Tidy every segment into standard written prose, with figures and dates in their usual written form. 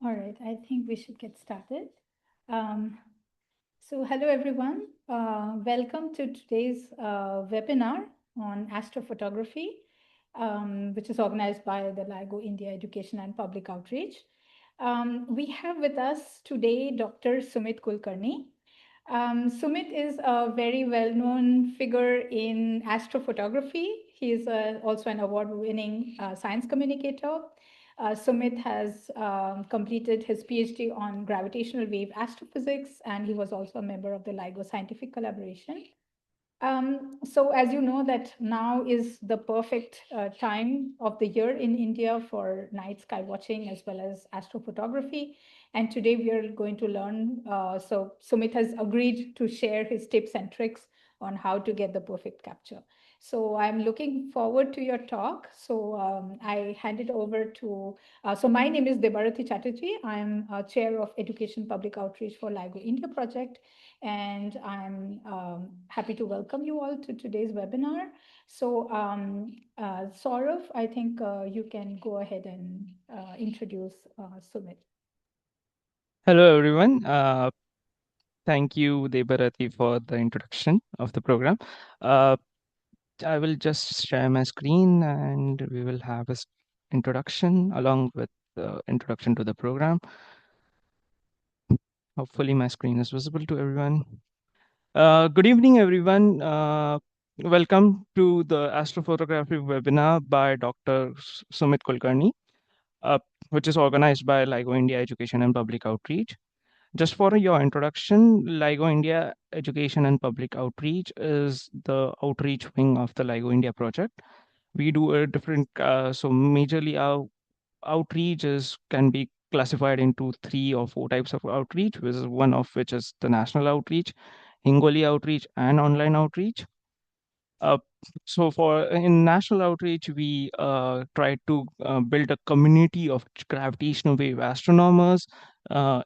All right, I think we should get started. Um, hello everyone. Welcome to today's webinar on astrophotography, which is organized by the LIGO-India Education and Public Outreach. We have with us today Dr. Sumeet Kulkarni. Sumit is a very well-known figure in astrophotography. He is also an award-winning science communicator. Sumit has completed his PhD on gravitational wave astrophysics, and he was also a member of the LIGO scientific collaboration. So as you know that now is the perfect time of the year in India for night sky watching as well as astrophotography. And today we are going to learn, so Sumit has agreed to share his tips and tricks on how to get the perfect capture. So I'm looking forward to your talk. So I hand it over to, so my name is Debarati Chatterjee. I'm Chair of Education Public Outreach for LIGO India project, and I'm happy to welcome you all to today's webinar. So Saurav, I think you can go ahead and introduce Sumit. Hello, everyone. Thank you, Debarati, for the introduction of the program. Uh, I will just share my screen and we will have a introduction along with the introduction to the program. Hopefully, my screen is visible to everyone. Good evening, everyone. Welcome to the astrophotography webinar by Dr. Sumit Kulkarni, uh, which is organized by LIGO India Education and Public Outreach. Just for your introduction, LIGO India Education and Public Outreach is the outreach wing of the LIGO India project. We do a different, so majorly our outreach can be classified into 3 or 4 types of outreach, which is one of which is the national outreach, Hingoli outreach, and online outreach. Uh, so for in national outreach, we try to build a community of gravitational wave astronomers,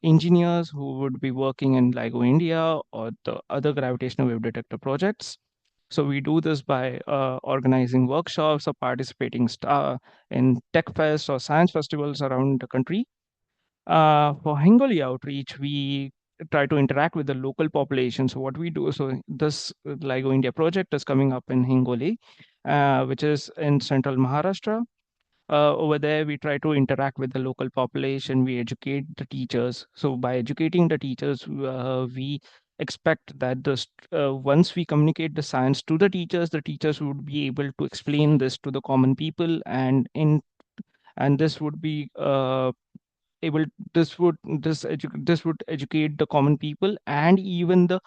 engineers who would be working in LIGO India or the other gravitational wave detector projects. So we do this by organizing workshops or participating in tech fests or science festivals around the country. For Hingoli outreach, we try to interact with the local population. So what we do, so this LIGO India project is coming up in Hingoli, which is in central Maharashtra. Over there, we try to interact with the local population. We educate the teachers. So by educating the teachers, we expect that once we communicate the science to the teachers would be able to explain this to the common people, and this would be able this would educate the common people and even the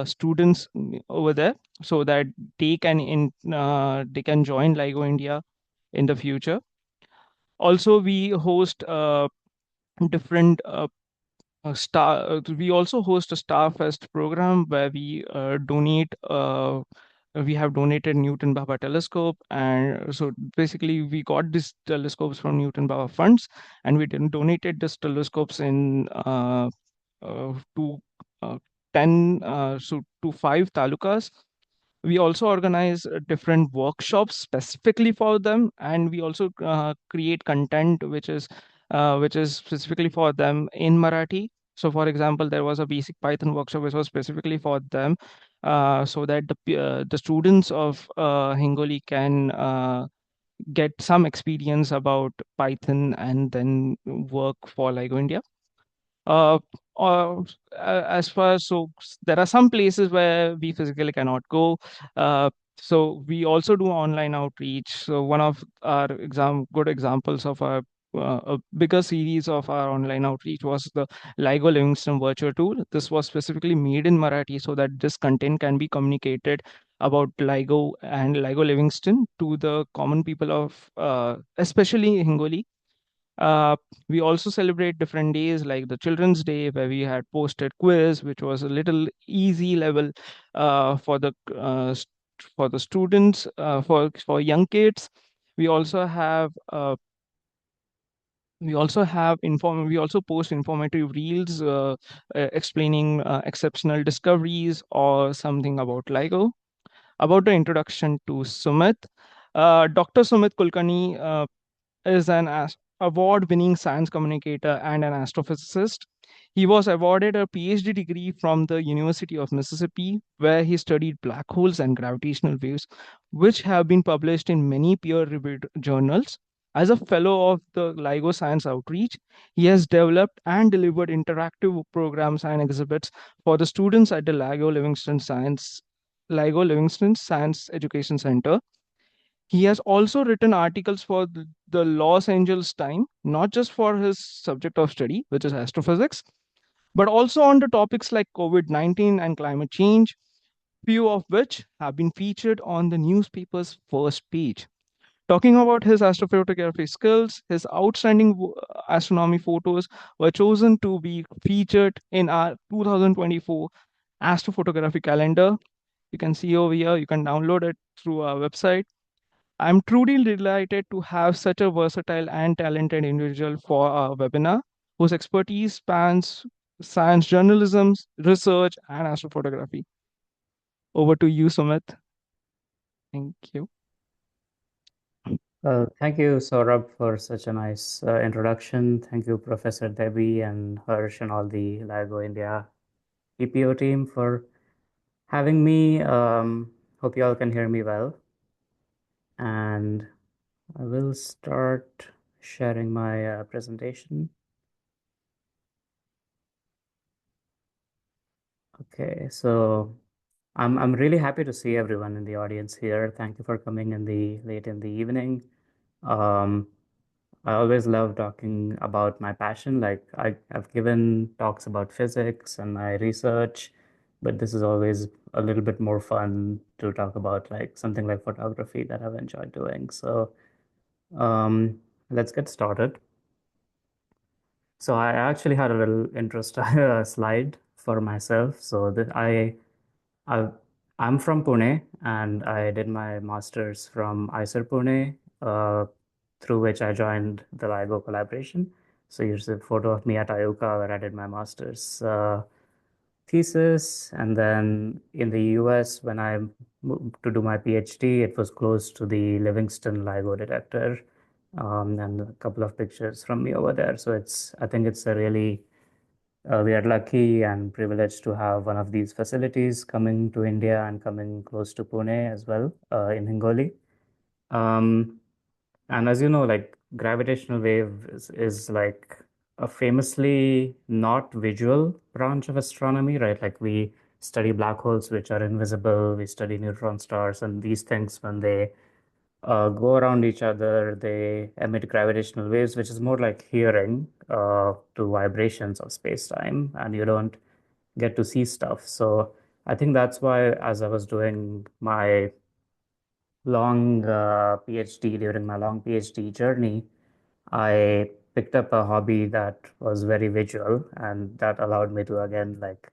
students over there, so that they can join LIGO India in the future. Also, we host different we also host a Star Fest program where we have donated Newton Baba telescope, and so basically we got these telescopes from Newton Baba funds, and we donated these telescopes in to uh, 10 so to 5 talukas. We also organize different workshops specifically for them, and we also create content which is specifically for them in Marathi. So for example, there was a basic Python workshop which was specifically for them, so that the students of Hingoli can get some experience about Python and then work for LIGO India. uh, as far as there are some places where we physically cannot go. So we also do online outreach. So one of our good examples of a bigger series of our online outreach was the LIGO Livingston virtual tool. This was specifically made in Marathi so that this content can be communicated about LIGO and LIGO Livingston to the common people of especially Hingoli. uh, we also celebrate different days like the Children's Day, where we had posted quiz, which was a little easy level for the students, for young kids. We also have we also post informative reels explaining exceptional discoveries or something about LIGO. About the introduction to Sumit, Dr. Sumit Kulkarni is an award-winning science communicator and an astrophysicist. He was awarded a PhD degree from the University of Mississippi, where he studied black holes and gravitational waves, which have been published in many peer-reviewed journals. As a fellow of the LIGO Science Outreach, he has developed and delivered interactive programs and exhibits for the students at the LIGO Livingston Science Education Center. He has also written articles for the Los Angeles Times, not just for his subject of study, which is astrophysics, but also on the topics like COVID-19 and climate change, few of which have been featured on the newspaper's first page. Talking about his astrophotography skills, his outstanding astronomy photos were chosen to be featured in our 2024 astrophotography calendar. You can see over here, you can download it through our website. I'm truly delighted to have such a versatile and talented individual for our webinar, whose expertise spans science journalism, research, and astrophotography. Over to you, Sumit. Thank you. Thank you, Saurabh, for such a nice introduction. Thank you, Professor Debbie and Harsh and all the LIGO-India EPO team for having me. Hope you all can hear me well. And I will start sharing my presentation. Okay, so I'm really happy to see everyone in the audience here. Thank you for coming in the late in the evening. Um, I always love talking about my passion. Like I've given talks about physics and my research, but this is always a little bit more fun to talk about like something like photography that I've enjoyed doing. So let's get started. So I actually had a little interest slide for myself. So that I I'm from Pune and I did my master's from ISER Pune, through which I joined the LIGO collaboration. So here's a photo of me at IUCA where I did my master's thesis. And then in the US, when I moved to do my PhD, it was close to the Livingston LIGO detector. And a couple of pictures from me over there. So I think it's a really we are lucky and privileged to have one of these facilities coming to India and coming close to Pune as well, in Hingoli. Um, and as you know, like gravitational wave is like a famously not visual branch of astronomy, right? Like we study black holes, which are invisible, we study neutron stars, and these things, when they go around each other, they emit gravitational waves, which is more like hearing to vibrations of space-time, and you don't get to see stuff. So I think that's why, as I was doing my long PhD, during my long PhD journey, I picked up a hobby that was very visual, and that allowed me to again like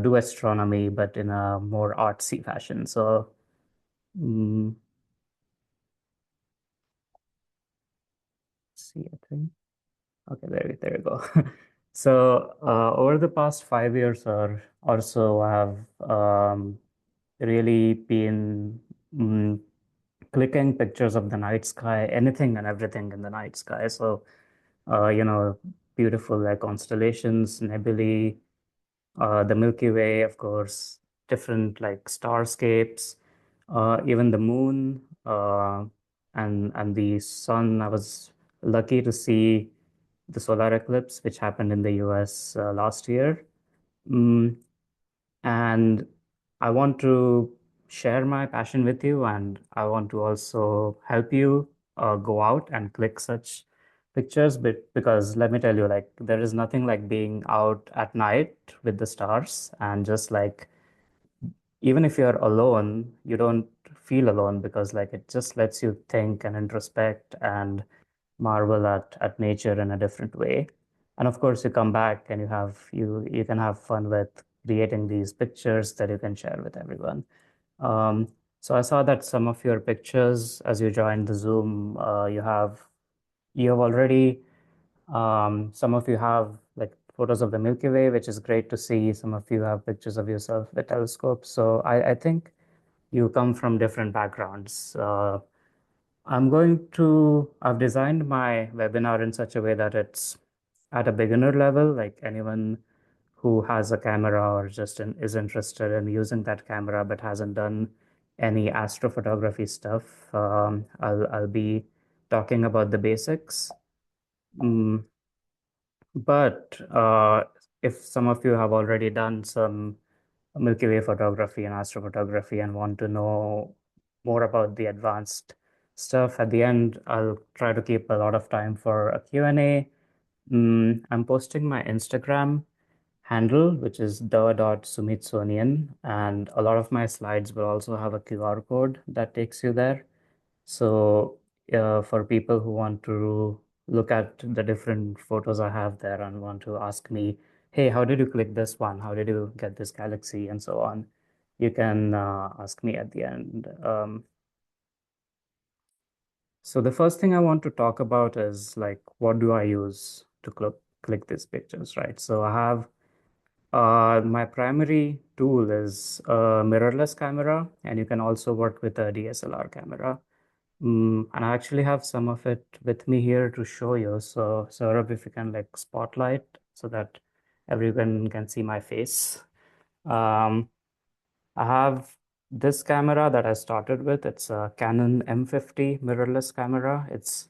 do astronomy, but in a more artsy fashion. So. mm see, I think. Okay, there you go. So over the past 5 years or so, I have really been mm, clicking pictures of the night sky, anything and everything in the night sky. So you know, beautiful like constellations, nebulae, the Milky Way, of course, different like starscapes, even the moon, and the sun. I was lucky to see the solar eclipse, which happened in the US last year. Mm, and I want to share my passion with you, and I want to also help you go out and click such pictures. But because let me tell you, like, there is nothing like being out at night with the stars and just like, even if you're alone, you don't feel alone because like it just lets you think and introspect and marvel at nature in a different way. And of course, you come back and you can have fun with creating these pictures that you can share with everyone. Um, so I saw that some of your pictures, as you joined the Zoom, you have already some of you have like photos of the Milky Way, which is great to see. Some of you have pictures of yourself with telescopes. So I think you come from different backgrounds. I've designed my webinar in such a way that it's at a beginner level, like anyone who has a camera or is interested in using that camera but hasn't done any astrophotography stuff. I'll be talking about the basics. Mm, but if some of you have already done some Milky Way photography and astrophotography and want to know more about the advanced stuff, at the end, I'll try to keep a lot of time for a Q&A. I'm posting my Instagram handle, which is the.sumitsonian, and a lot of my slides will also have a QR code that takes you there. So for people who want to look at the different photos I have there and want to ask me, hey, how did you click this one? How did you get this galaxy? And so on, you can ask me at the end. So the first thing I want to talk about is like, what do I use to click these pictures, right? So I have my primary tool is a mirrorless camera, and you can also work with a DSLR camera. And I actually have some of it with me here to show you. So, Saurabh, if you can like spotlight so that everyone can see my face. Um, I have this camera that I started with. It's a Canon M50 mirrorless camera. It's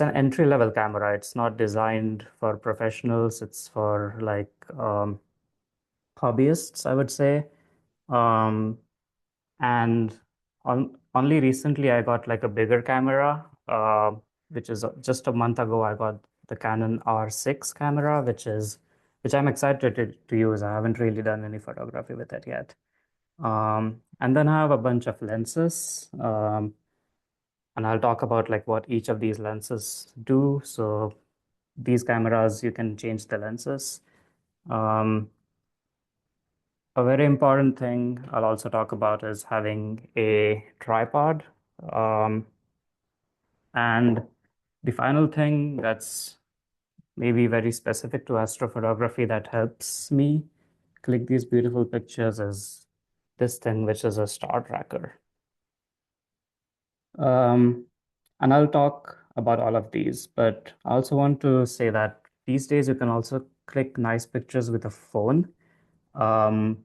an entry-level camera. It's not designed for professionals. It's for like hobbyists, I would say. Um, and only recently I got like a bigger camera, which is just a month ago. I got the Canon R6 camera, which I'm excited to use. I haven't really done any photography with it yet. And then I have a bunch of lenses, and I'll talk about like what each of these lenses do. So these cameras, you can change the lenses. Um, A very important thing I'll also talk about is having a tripod. Um, and the final thing that's maybe very specific to astrophotography that helps me click these beautiful pictures is this thing, which is a star tracker. Um, and I'll talk about all of these, but I also want to say that these days you can also click nice pictures with a phone. Um,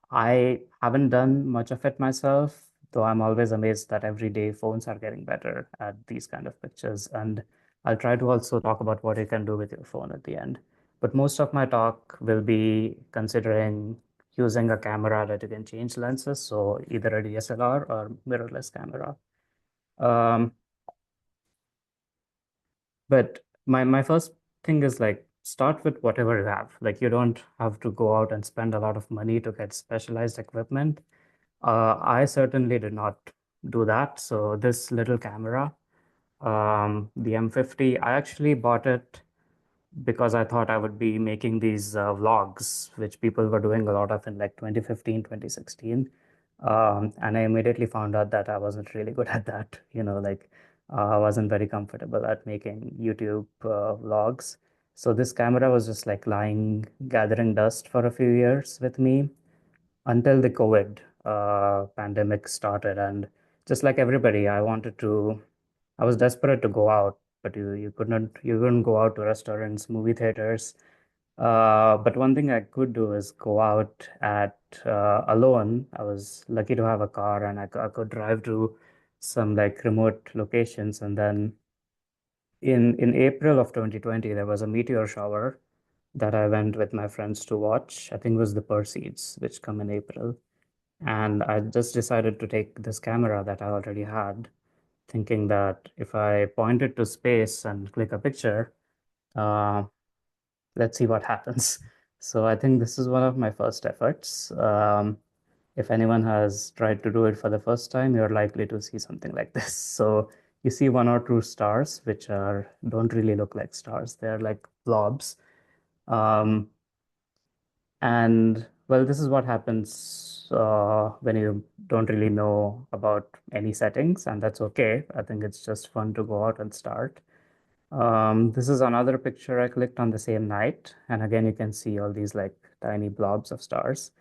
I haven't done much of it myself, though I'm always amazed that every day phones are getting better at these kind of pictures. And I'll try to also talk about what you can do with your phone at the end. But most of my talk will be considering using a camera that you can change lenses, so either a DSLR or mirrorless camera. Um, but my first thing is like start with whatever you have. Like you don't have to go out and spend a lot of money to get specialized equipment. I certainly did not do that. So this little camera, the M50, I actually bought it because I thought I would be making these vlogs, which people were doing a lot of in like 2015, 2016. And I immediately found out that I wasn't really good at that. Like I wasn't very comfortable at making YouTube vlogs. So this camera was just like lying, gathering dust for a few years with me until the COVID pandemic started. And just like everybody, I was desperate to go out, but you couldn't go out to restaurants, movie theaters. But one thing I could do is go out at alone. I was lucky to have a car, and I could drive to some like remote locations. And then in April of 2020, there was a meteor shower that I went with my friends to watch. I think it was the Perseids, which come in April. And I just decided to take this camera that I already had, thinking that if I point it to space and click a picture, uh, let's see what happens. So I think this is one of my first efforts. If anyone has tried to do it for the first time, you're likely to see something like this. So you see one or two stars, which don't really look like stars. They're like blobs. Um, and well, this is what happens when you don't really know about any settings, and that's okay. I think it's just fun to go out and start. This is another picture I clicked on the same night, and again, you can see all these like tiny blobs of stars.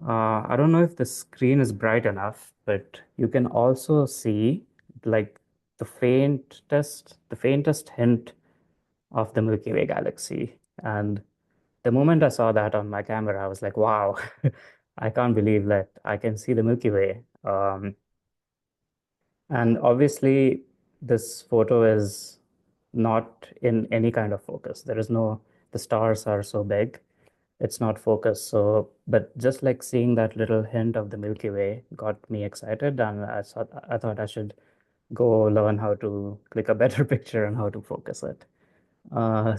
I don't know if the screen is bright enough, but you can also see like the faintest hint of the Milky Way galaxy. And the moment I saw that on my camera, I was like, wow, I can't believe that I can see the Milky Way. And obviously, this photo is not in any kind of focus. The stars are so big, it's not focused. So, but just like seeing that little hint of the Milky Way got me excited, and I thought I should go learn how to click a better picture and how to focus it.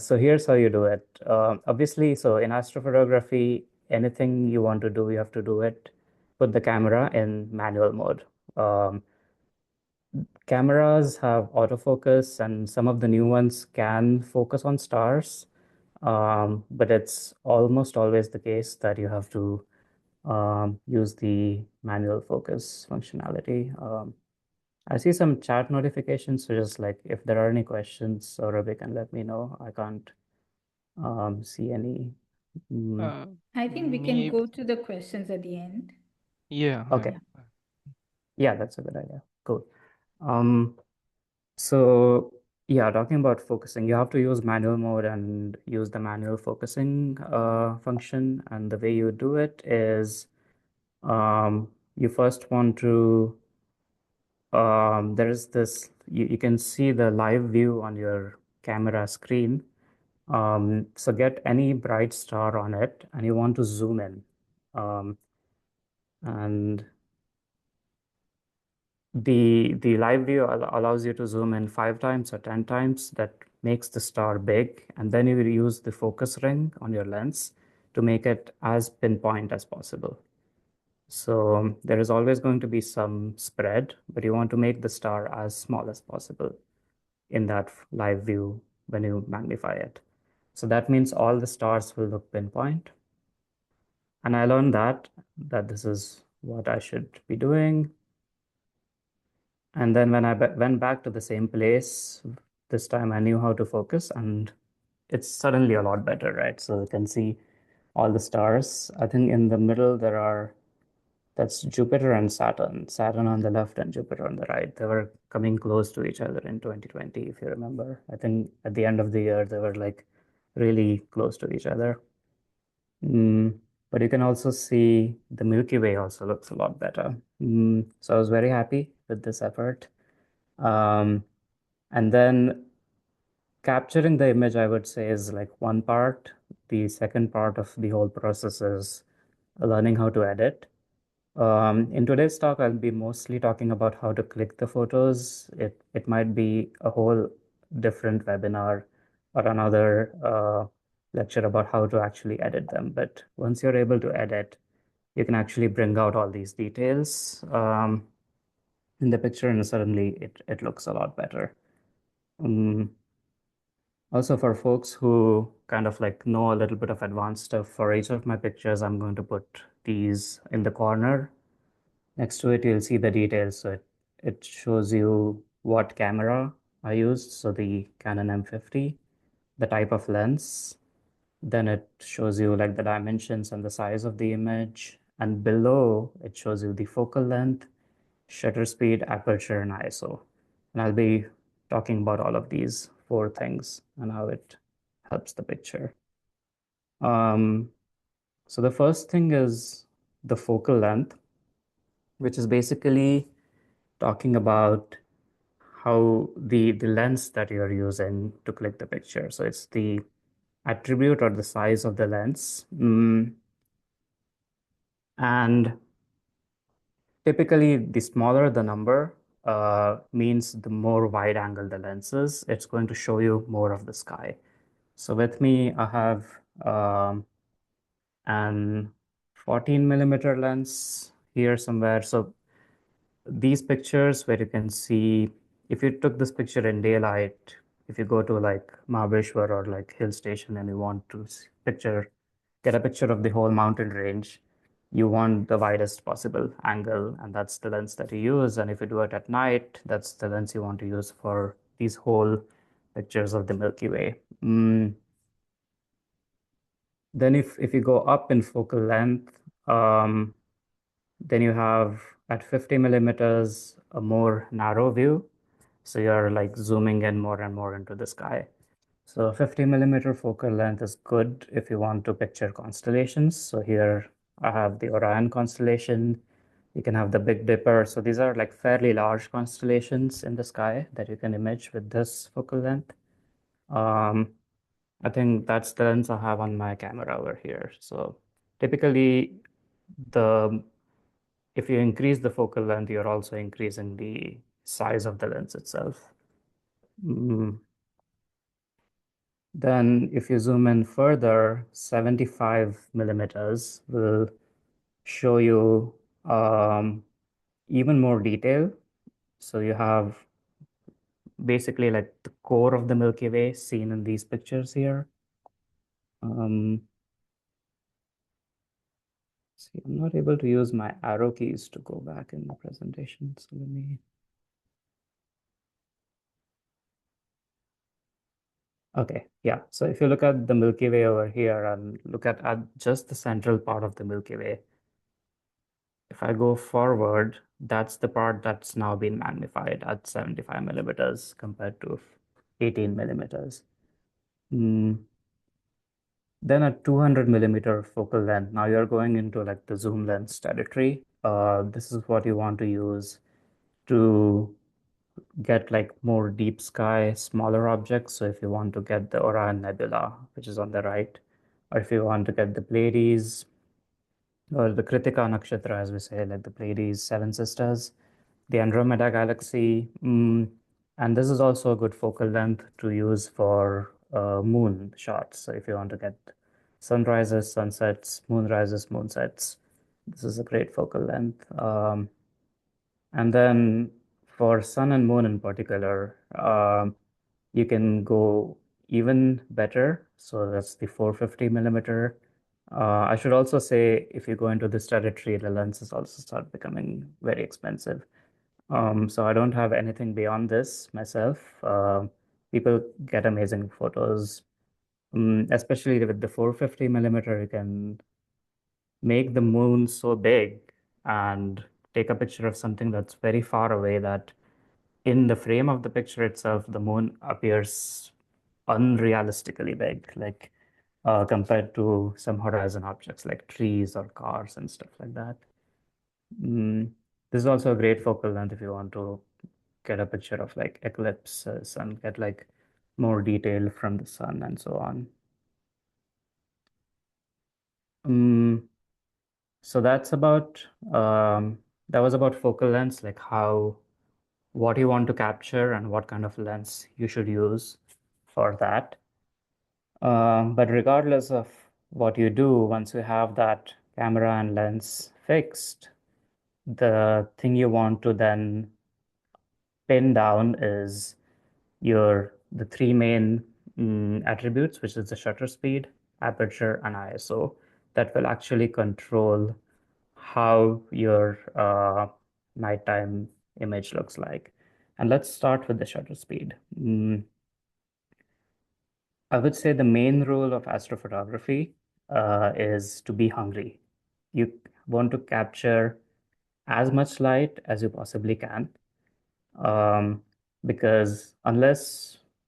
So here's how you do it. Obviously, so in astrophotography, anything you want to do, you have to do it. Put the camera in manual mode. Um, Cameras have autofocus, and some of the new ones can focus on stars, but it's almost always the case that you have to use the manual focus functionality. I see some chat notifications, so just like if there are any questions, or they can let me know. I can't see any. Mm, I think we can Maybe, go to the questions at the end. yeah. okay, yeah, that's a good idea. Cool. Um, so yeah, talking about focusing, you have to use manual mode and use the manual focusing function. And the way you do it is you first want to there is this you can see the live view on your camera screen. So get any bright star on it, and you want to zoom in. And the live view allows you to zoom in 5 times or 10 times. That makes the star big, and then you will use the focus ring on your lens to make it as pinpoint as possible. So there is always going to be some spread, but you want to make the star as small as possible in that live view when you magnify it. So that means all the stars will look pinpoint. And I learned that this is what I should be doing. And then when I went back to the same place, this time I knew how to focus, and it's suddenly a lot better, right? So you can see all the stars. I think in the middle that's Jupiter and Saturn. Saturn on the left and Jupiter on the right. They were coming close to each other in 2020, if you remember. I think at the end of the year, they were like really close to each other. But you can also see the Milky Way also looks a lot better. So I was very happy with this effort. Um, and then capturing the image, I would say, is like one part. The second part of the whole process is learning how to edit. In today's talk, I'll be mostly talking about how to click the photos. It might be a whole different webinar or another lecture about how to actually edit them. But once you're able to edit, you can actually bring out all these details in the picture, and suddenly it looks a lot better. Also, for folks who kind of like know a little bit of advanced stuff, for each of my pictures, I'm going to put these in the corner. Next to it, you'll see the details. So it shows you what camera I used, so the Canon M50, the type of lens. Then it shows you like the dimensions and the size of the image. And below, it shows you the focal length, shutter speed, aperture, and ISO. And I'll be talking about all of these 4 things and how it helps the picture. So the first thing is the focal length, which is basically talking about how the lens that you're using to click the picture. So it's the attribute or the size of the lens. And typically, the smaller the number means the more wide angle the lens is, it's going to show you more of the sky. So with me, I have an 14 millimeter lens here somewhere. So these pictures where you can see, if you took this picture in daylight, if you go to like Mahabeshwar or like hill station and you want to get a picture of the whole mountain range, you want the widest possible angle, and that's the lens that you use. And if you do it at night, that's the lens you want to use for these whole pictures of the Milky Way. Then if you go up in focal length, then you have at 50 millimeters a more narrow view. So you're like zooming in more and more into the sky. So 50 millimeter focal length is good if you want to picture constellations. So here I have the Orion constellation. You can have the Big Dipper. So these are like fairly large constellations in the sky that you can image with this focal length. I think that's the lens I have on my camera over here. So typically, the if you increase the focal length, you're also increasing the size of the lens itself. Then if you zoom in further, 75 millimeters will show you even more detail. So you have basically like the core of the Milky Way seen in these pictures here. See, I'm not able to use my arrow keys to go back in the presentation. So let me. Okay, yeah. So if you look at the Milky Way over here and look at just the central part of the Milky Way, if I go forward, that's the part that's now been magnified at 75 millimeters compared to 18 millimeters. Then at 200 millimeter focal length, now you're going into like the zoom lens territory. This is what you want to use to get like more deep sky, smaller objects. So if you want to get the Orion Nebula, which is on the right, or if you want to get the Pleiades, or the Kritika Nakshatra, as we say, like the Pleiades, Seven Sisters, the Andromeda Galaxy. And this is also a good focal length to use for moon shots. So if you want to get sunrises, sunsets, moonrises, moonsets, this is a great focal length. And then for sun and moon in particular, you can go even better. So that's the 450 millimeter. I should also say, if you go into this territory, the lenses also start becoming very expensive. So I don't have anything beyond this myself. People get amazing photos, especially with the 450 millimeter. You can make the moon so big and take a picture of something that's very far away that in the frame of the picture itself, the moon appears unrealistically big, like compared to some horizon objects like trees or cars and stuff like that. This is also a great focal length if you want to get a picture of like eclipses and get like more detail from the sun and so on. So that's about that was about focal length, like what you want to capture and what kind of lens you should use for that. But regardless of what you do, once you have that camera and lens fixed, the thing you want to then pin down is the three main attributes, which is the shutter speed, aperture, and ISO, that will actually control how your nighttime image looks like. And let's start with the shutter speed. I would say the main rule of astrophotography is to be hungry. You want to capture as much light as you possibly can, because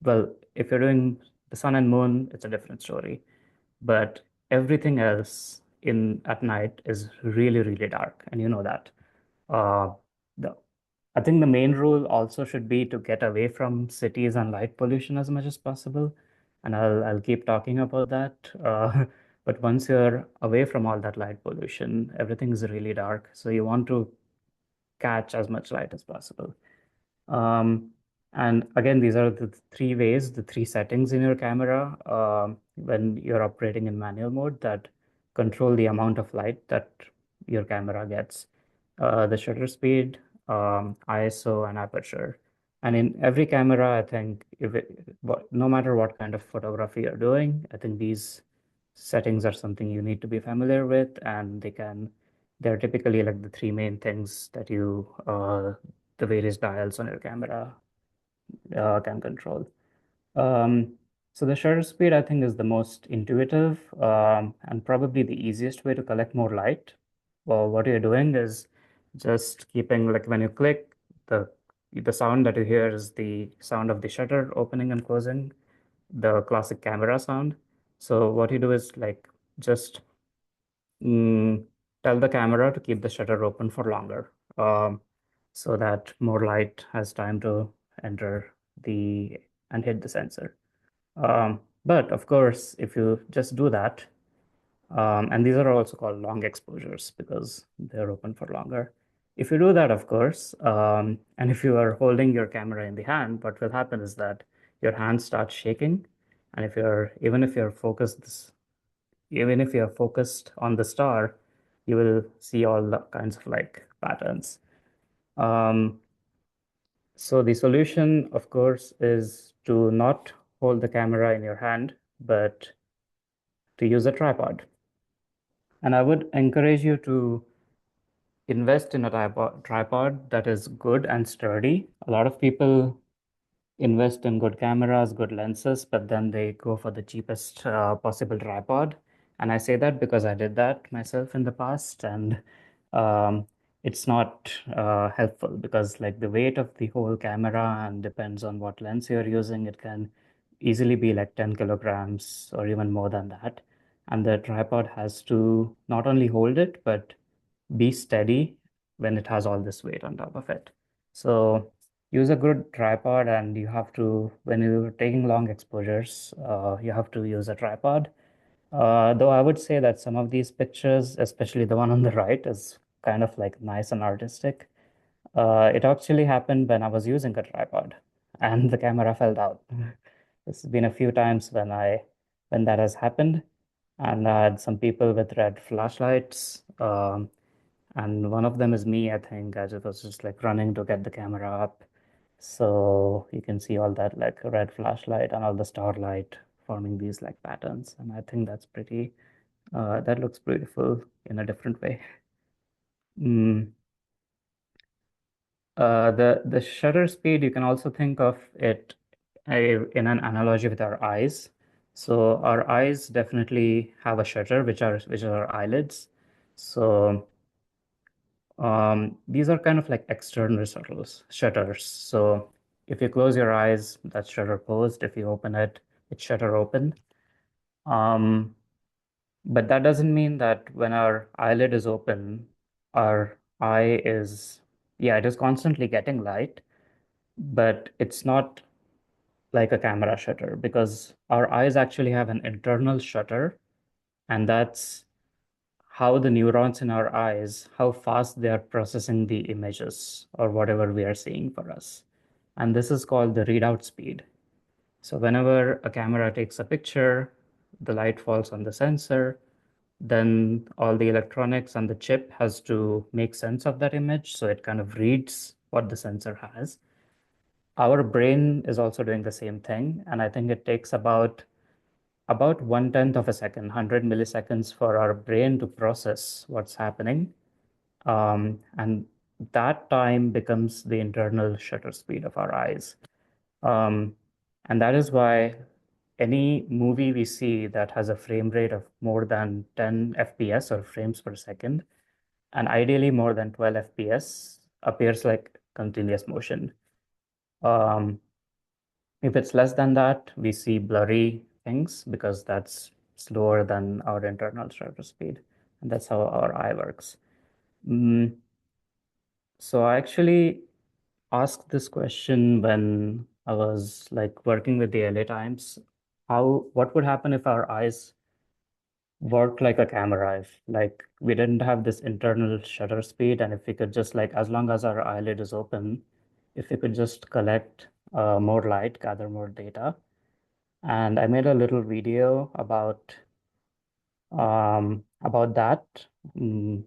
well, if you're doing the sun and moon, it's a different story. But everything else in at night is really, really dark, and you know that. Uh, the I think the main rule also should be to get away from cities and light pollution as much as possible. And I'll keep talking about that. But once you're away from all that light pollution, everything is really dark. So you want to catch as much light as possible. Um, and again, these are the three ways, the three settings in your camera when you're operating in manual mode that control the amount of light that your camera gets. The shutter speed, ISO, and aperture. And in every camera, I think no matter what kind of photography you're doing, I think these settings are something you need to be familiar with, and they're typically like the three main things that the various dials on your camera can control. Um, so the shutter speed, I think, is the most intuitive and probably the easiest way to collect more light. Well, what you're doing is just keeping, like when you click, the the sound that you hear is the sound of the shutter opening and closing, the classic camera sound. So what you do is like just tell the camera to keep the shutter open for longer, so that more light has time to enter the and hit the sensor. But of course, if you just do that, and these are also called long exposures because they're open for longer. If you do that, of course, and if you are holding your camera in the hand, what will happen is that your hand starts shaking, and if you're even if you're focused on the star, you will see all the kinds of like patterns. Um, so the solution, of course, is to not hold the camera in your hand, but to use a tripod. And I would encourage you to invest in a tripod that is good and sturdy. A lot of people invest in good cameras, good lenses, but then they go for the cheapest possible tripod. And I say that because I did that myself in the past, and um, it's not helpful because like the weight of the whole camera and depends on what lens you're using, it can easily be like 10 kilograms or even more than that. And the tripod has to not only hold it, but be steady when it has all this weight on top of it. So use a good tripod, and you have to, when you're taking long exposures, you have to use a tripod. Though I would say that some of these pictures, especially the one on the right, is kind of like nice and artistic. It actually happened when I was using a tripod and the camera fell out. It's been a few times when that has happened, and I had some people with red flashlights. And one of them is me, I think. I just was just like running to get the camera up. So you can see all that like red flashlight and all the starlight forming these like patterns. And I think that's that looks beautiful in a different way. Mm. The shutter speed, you can also think of it in an analogy with our eyes. So our eyes definitely have a shutter, which are our eyelids. So these are kind of like external shutters. So if you close your eyes, that's shutter closed. If you open it, it's shutter open. Um, but that doesn't mean that when our eyelid is open, our eye is, yeah, it is constantly getting light, but it's not like a camera shutter because our eyes actually have an internal shutter, and that's how the neurons in our eyes, how fast they are processing the images or whatever we are seeing for us. And this is called the readout speed. So whenever a camera takes a picture, the light falls on the sensor, then all the electronics and the chip has to make sense of that image. So it kind of reads what the sensor has. Our brain is also doing the same thing. And I think it takes about 1/10 of a second, 100 milliseconds for our brain to process what's happening. And that time becomes the internal shutter speed of our eyes. Um, and that is why any movie we see that has a frame rate of more than 10 FPS or frames per second, and ideally more than 12 FPS, appears like continuous motion. Um, if it's less than that, we see blurry things because that's slower than our internal shutter speed. And that's how our eye works. Mm, so I actually asked this question when I was like working with the LA Times. What would happen if our eyes worked like a camera? If like we didn't have this internal shutter speed, and if we could just like, as long as our eyelid is open, if we could just collect more light, gather more data. And I made a little video about that. Mm,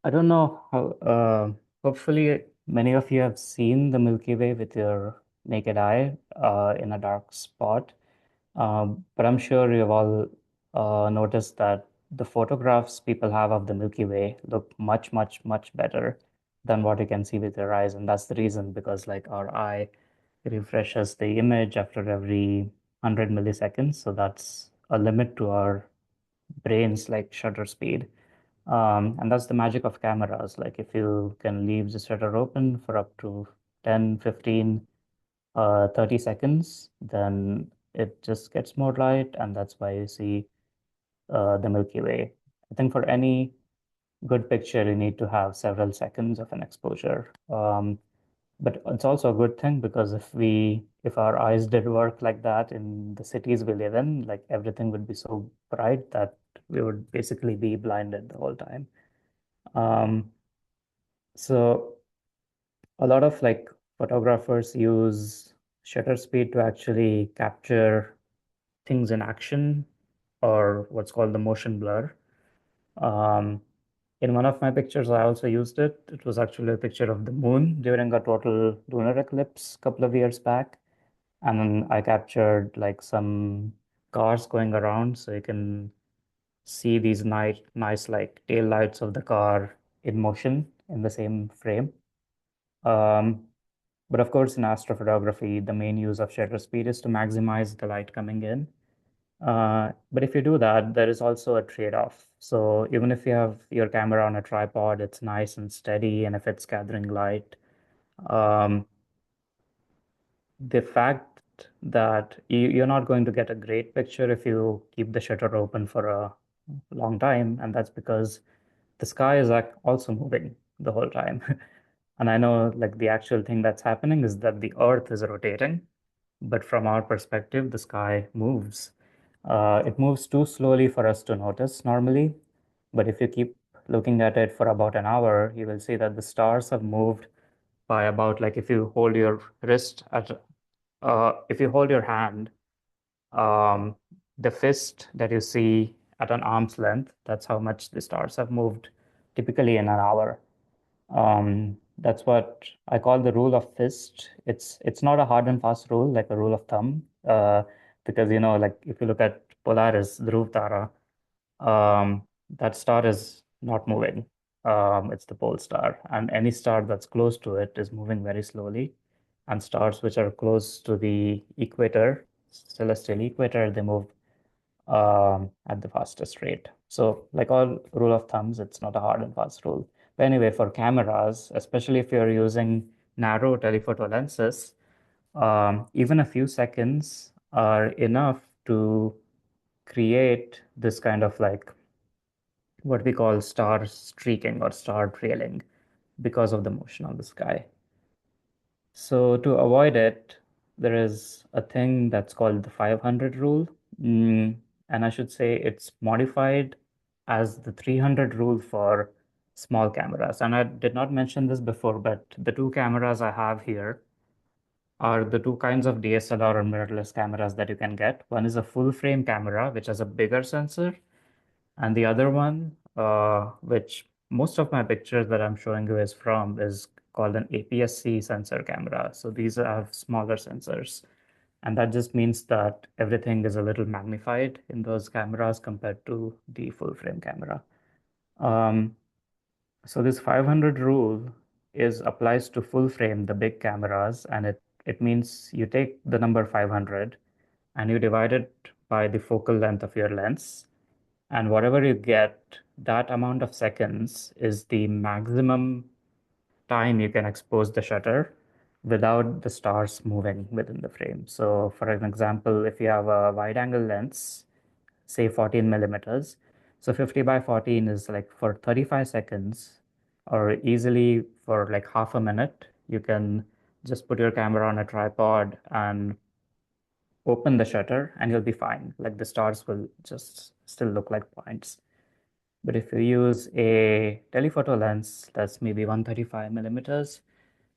I don't know how, hopefully many of you have seen the Milky Way with your naked eye in a dark spot. But I'm sure you've all noticed that the photographs people have of the Milky Way look much, much, much better than what you can see with your eyes. And that's the reason, because like our eye refreshes the image after every 100 milliseconds. So that's a limit to our brain's like shutter speed. And that's the magic of cameras. Like if you can leave the shutter open for up to 10, 15, 30 seconds, then it just gets more light, and that's why you see the Milky Way. I think for any good picture, you need to have several seconds of an exposure. But it's also a good thing, because if our eyes did work like that in the cities we live in, like everything would be so bright that we would basically be blinded the whole time. Um, so a lot of like photographers use shutter speed to actually capture things in action, or what's called the motion blur. Um, in one of my pictures, I also used it. It was actually a picture of the moon during a total lunar eclipse a couple of years back. And then I captured like some cars going around, so you can see these nice like tail lights of the car in motion in the same frame. Um, but of course, in astrophotography, the main use of shutter speed is to maximize the light coming in. But if you do that, there is also a trade-off. So even if you have your camera on a tripod, it's nice and steady, and if it's gathering light, um, the fact that you're not going to get a great picture if you keep the shutter open for a long time, and that's because the sky is like also moving the whole time. And I know like the actual thing that's happening is that the Earth is rotating, but from our perspective, the sky moves. It moves too slowly for us to notice normally, but if you keep looking at it for about an hour, you will see that the stars have moved by about, like, if you hold your wrist at, if you hold your hand, um, the fist that you see at an arm's length, that's how much the stars have moved typically in an hour. That's what I call the rule of fist. It's not a hard and fast rule like a rule of thumb, because like if you look at Polaris, Dhruv Tara, that star is not moving. It's the pole star, and any star that's close to it is moving very slowly. And stars which are close to the equator, celestial equator, they move at the fastest rate. So, like all rule of thumbs, it's not a hard and fast rule. But anyway, for cameras, especially if you're using narrow telephoto lenses, even a few seconds are enough to create this kind of like what we call star streaking or star trailing because of the motion of the sky. So to avoid it, there is a thing that's called the 500 rule. And I should say it's modified as the 300 rule for small cameras. And I did not mention this before, but the two cameras I have here are the two kinds of DSLR or mirrorless cameras that you can get. One is a full frame camera, which has a bigger sensor, and the other one, which most of my pictures that I'm showing you is from, is called an APS-C sensor camera. So these have smaller sensors. And that just means that everything is a little magnified in those cameras compared to the full frame camera. Um, so this 500 rule is applies to full frame, the big cameras, and it means you take the number 500 and you divide it by the focal length of your lens, and whatever you get, that amount of seconds is the maximum time you can expose the shutter without the stars moving within the frame. So for an example, if you have a wide angle lens, say 14 millimeters, so 50 by 14 is like for 35 seconds, or easily for like half a minute, you can just put your camera on a tripod and open the shutter and you'll be fine. Like the stars will just still look like points. But if you use a telephoto lens that's maybe 135 millimeters,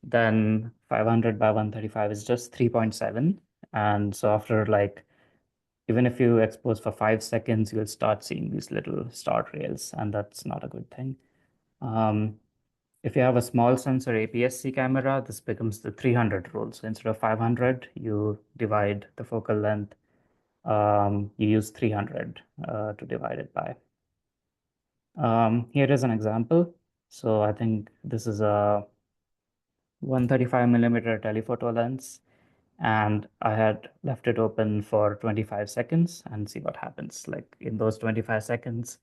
then 500 by 135 is just 3.7. And so after like, even if you expose for 5 seconds, you'll start seeing these little star trails, and that's not a good thing. If you have a small sensor APS-C camera, this becomes the 300 rule. So instead of 500, you divide the focal length. You use 300 to divide it by. Here is an example. So I think this is a 135 millimeter telephoto lens, and I had left it open for 25 seconds and see what happens. Like in those 25 seconds,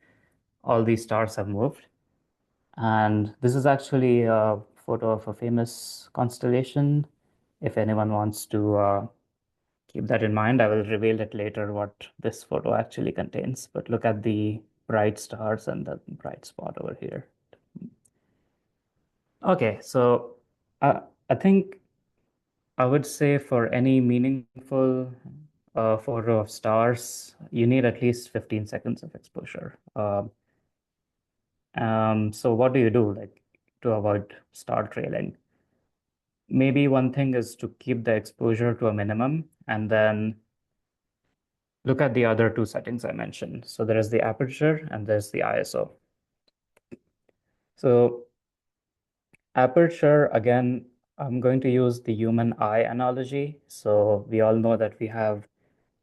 all these stars have moved. And this is actually a photo of a famous constellation. If anyone wants to keep that in mind, I will reveal it later what this photo actually contains. But look at the bright stars and the bright spot over here. Okay, so I think I would say for any meaningful photo of stars, you need at least 15 seconds of exposure. So what do you do like to avoid star trailing? Maybe one thing is to keep the exposure to a minimum and then look at the other two settings I mentioned. So there is the aperture and there's the ISO. So aperture, again, I'm going to use the human eye analogy. So we all know that we have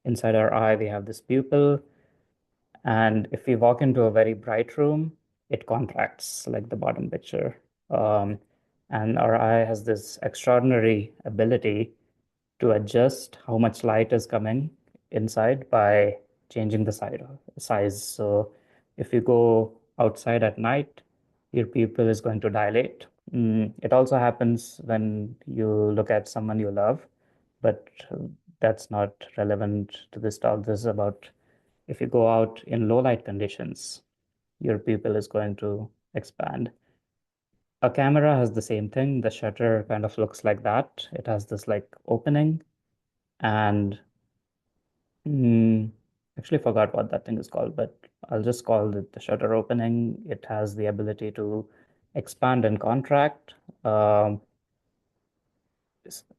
inside our eye, we have this pupil. And if we walk into a very bright room, it contracts like the bottom picture. And our eye has this extraordinary ability to adjust how much light is coming inside by changing the size. So if you go outside at night, your pupil is going to dilate. It also happens when you look at someone you love, but that's not relevant to this talk. This is about if you go out in low light conditions, your pupil is going to expand. A camera has the same thing. The shutter kind of looks like that. It has this like opening, and actually forgot what that thing is called, but I'll just call it the shutter opening. It has the ability to expand and contract. And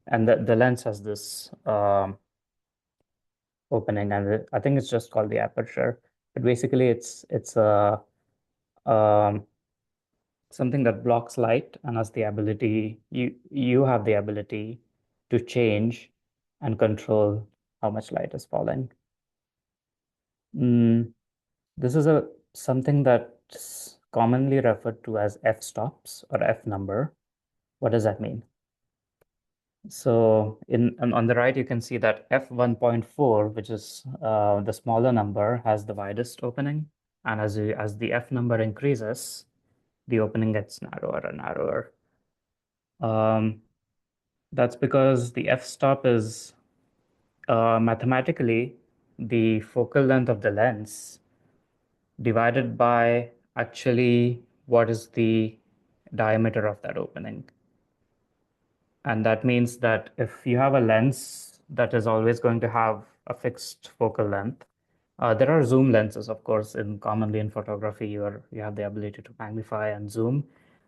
the lens has this opening, and I think it's just called the aperture. But basically, it's a something that blocks light and has the ability, you have the ability to change and control how much light is falling. This is something that's commonly referred to as f-stops or f-number. What does that mean? So on the right, you can see that f1.4, which is the smaller number, has the widest opening. And as the f number increases, the opening gets narrower and narrower. That's because the f-stop is mathematically the focal length of the lens divided by actually what is the diameter of that opening. And that means that if you have a lens that is always going to have a fixed focal length, there are zoom lenses, of course, commonly in photography, you have the ability to magnify and zoom.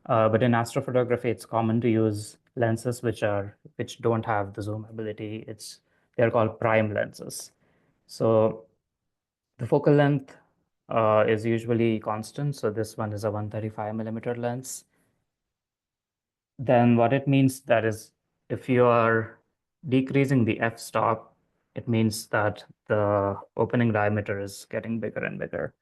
But in astrophotography, it's common to use lenses which don't have the zoom ability. They're called prime lenses. So the focal length is usually constant. So this one is a 135 millimeter lens. Then what it means that is if you are decreasing the f-stop, it means that the opening diameter is getting bigger and bigger.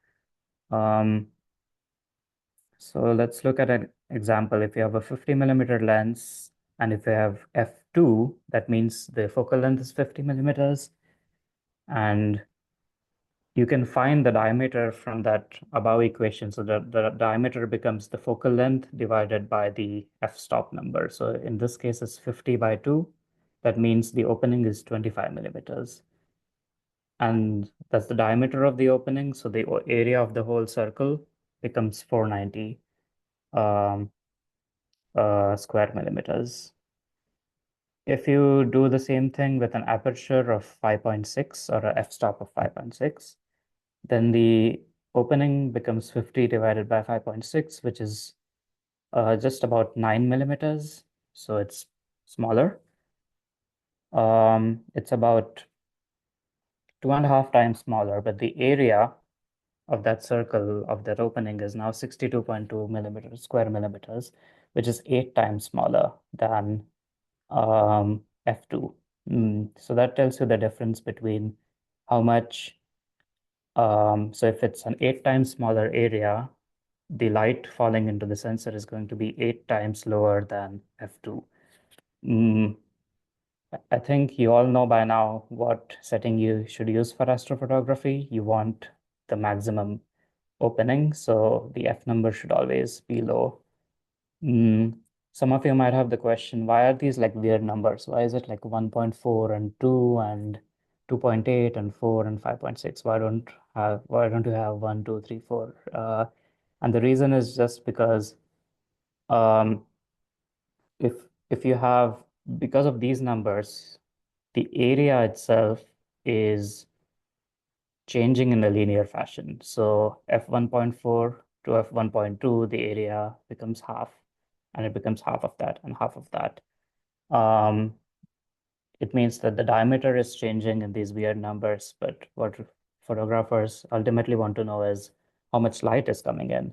So let's look at an example. If you have a 50 millimeter lens and if you have f2, that means the focal length is 50 millimeters. And you can find the diameter from that above equation. So the diameter becomes the focal length divided by the f-stop number. So in this case, it's 50 by 2. That means the opening is 25 millimeters. And that's the diameter of the opening. So the area of the whole circle becomes 490 square millimeters. If you do the same thing with an aperture of 5.6 or a f-stop of 5.6, then the opening becomes 50 divided by 5.6, which is just about 9 millimeters. So it's smaller. It's about 2.5 times smaller, but the area of that circle, of that opening, is now 62.2 millimeters, square millimeters, which is 8 times smaller than f2. So that tells you the difference between how much, so if it's an 8 times smaller area, the light falling into the sensor is going to be 8 times lower than f2. I think you all know by now what setting you should use for astrophotography. You want the maximum opening, so the f number should always be low. Some of you might have the question, why are these like weird numbers? Why is it like 1.4 and 2 and 2.8 and 4 and 5.6? Why don't you have 1, 2, 3, 4? And the reason is just because um, if you have, because of these numbers, the area itself is changing in a linear fashion. So f1.4 to f1.2, the area becomes half, and it becomes half of that and half of that. It means that the diameter is changing in these weird numbers, but what photographers ultimately want to know is how much light is coming in.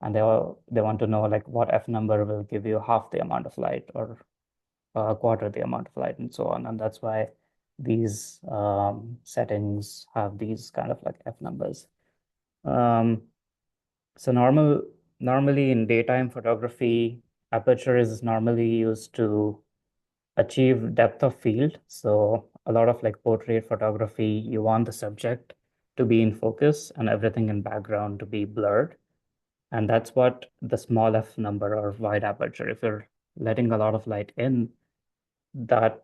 And they want to know like what f number will give you half the amount of light or a quarter the amount of light and so on. And that's why these settings have these kind of like f numbers. So normally in daytime photography, aperture is normally used to achieve depth of field. So a lot of like portrait photography, you want the subject to be in focus and everything in background to be blurred. And that's what the small f number or wide aperture, if you're letting a lot of light in, that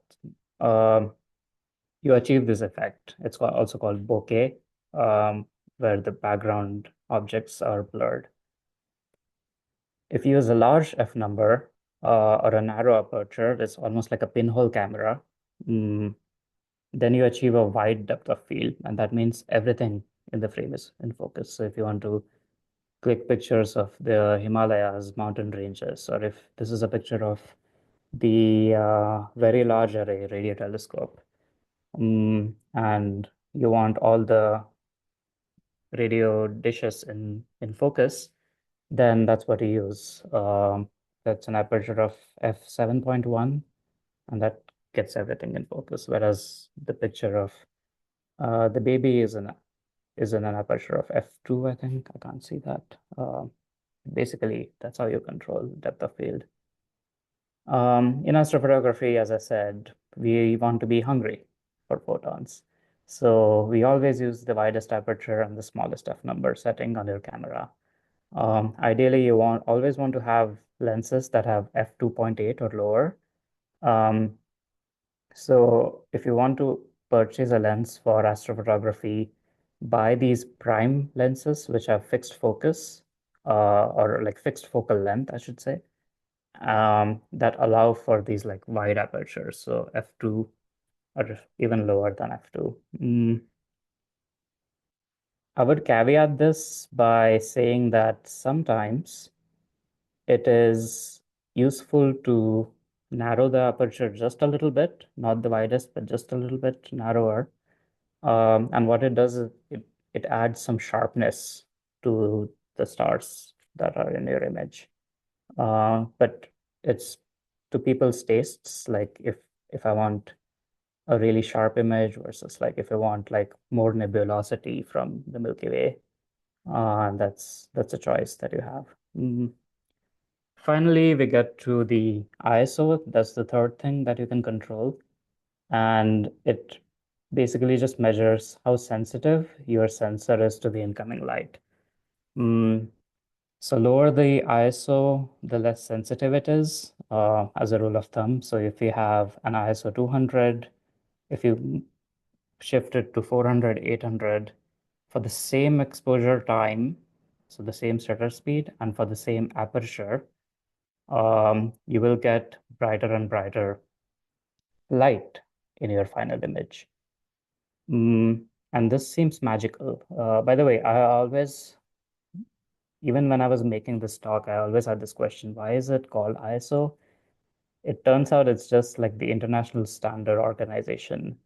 you achieve this effect. It's also called bokeh, where the background objects are blurred. If you use a large f number or a narrow aperture, it's almost like a pinhole camera, then you achieve a wide depth of field, and that means everything in the frame is in focus. So if you want to click pictures of the Himalayas, mountain ranges, or if this is a picture of the Very Large Array radio telescope, and you want all the radio dishes in focus, then that's what you use. That's an aperture of f7.1, and that gets everything in focus. Whereas the picture of the baby is in an aperture of f2, I think. I can't see that. Basically, that's how you control depth of field. In astrophotography, as I said, we want to be hungry for photons. So we always use the widest aperture and the smallest f number setting on your camera. Ideally, you always want to have lenses that have f2.8 or lower. So if you want to purchase a lens for astrophotography, buy these prime lenses, which have fixed focus, or like fixed focal length, I should say, that allow for these like wide apertures. So f2 or even lower than f2. I would caveat this by saying that sometimes it is useful to narrow the aperture just a little bit, not the widest, but just a little bit narrower. And what it does is it adds some sharpness to the stars that are in your image. But it's to people's tastes. Like if I want a really sharp image versus like if I want like more nebulosity from the Milky Way, that's a choice that you have. Finally, we get to the ISO. That's the third thing that you can control. And it basically just measures how sensitive your sensor is to the incoming light. So lower the ISO, the less sensitive it is, as a rule of thumb. So if you have an ISO 200, if you shift it to 400, 800, for the same exposure time, so the same shutter speed, and for the same aperture, you will get brighter and brighter light in your final image. And this seems magical. By the way, even when I was making this talk, I always had this question, why is it called ISO? It turns out it's just like the International Standard Organization,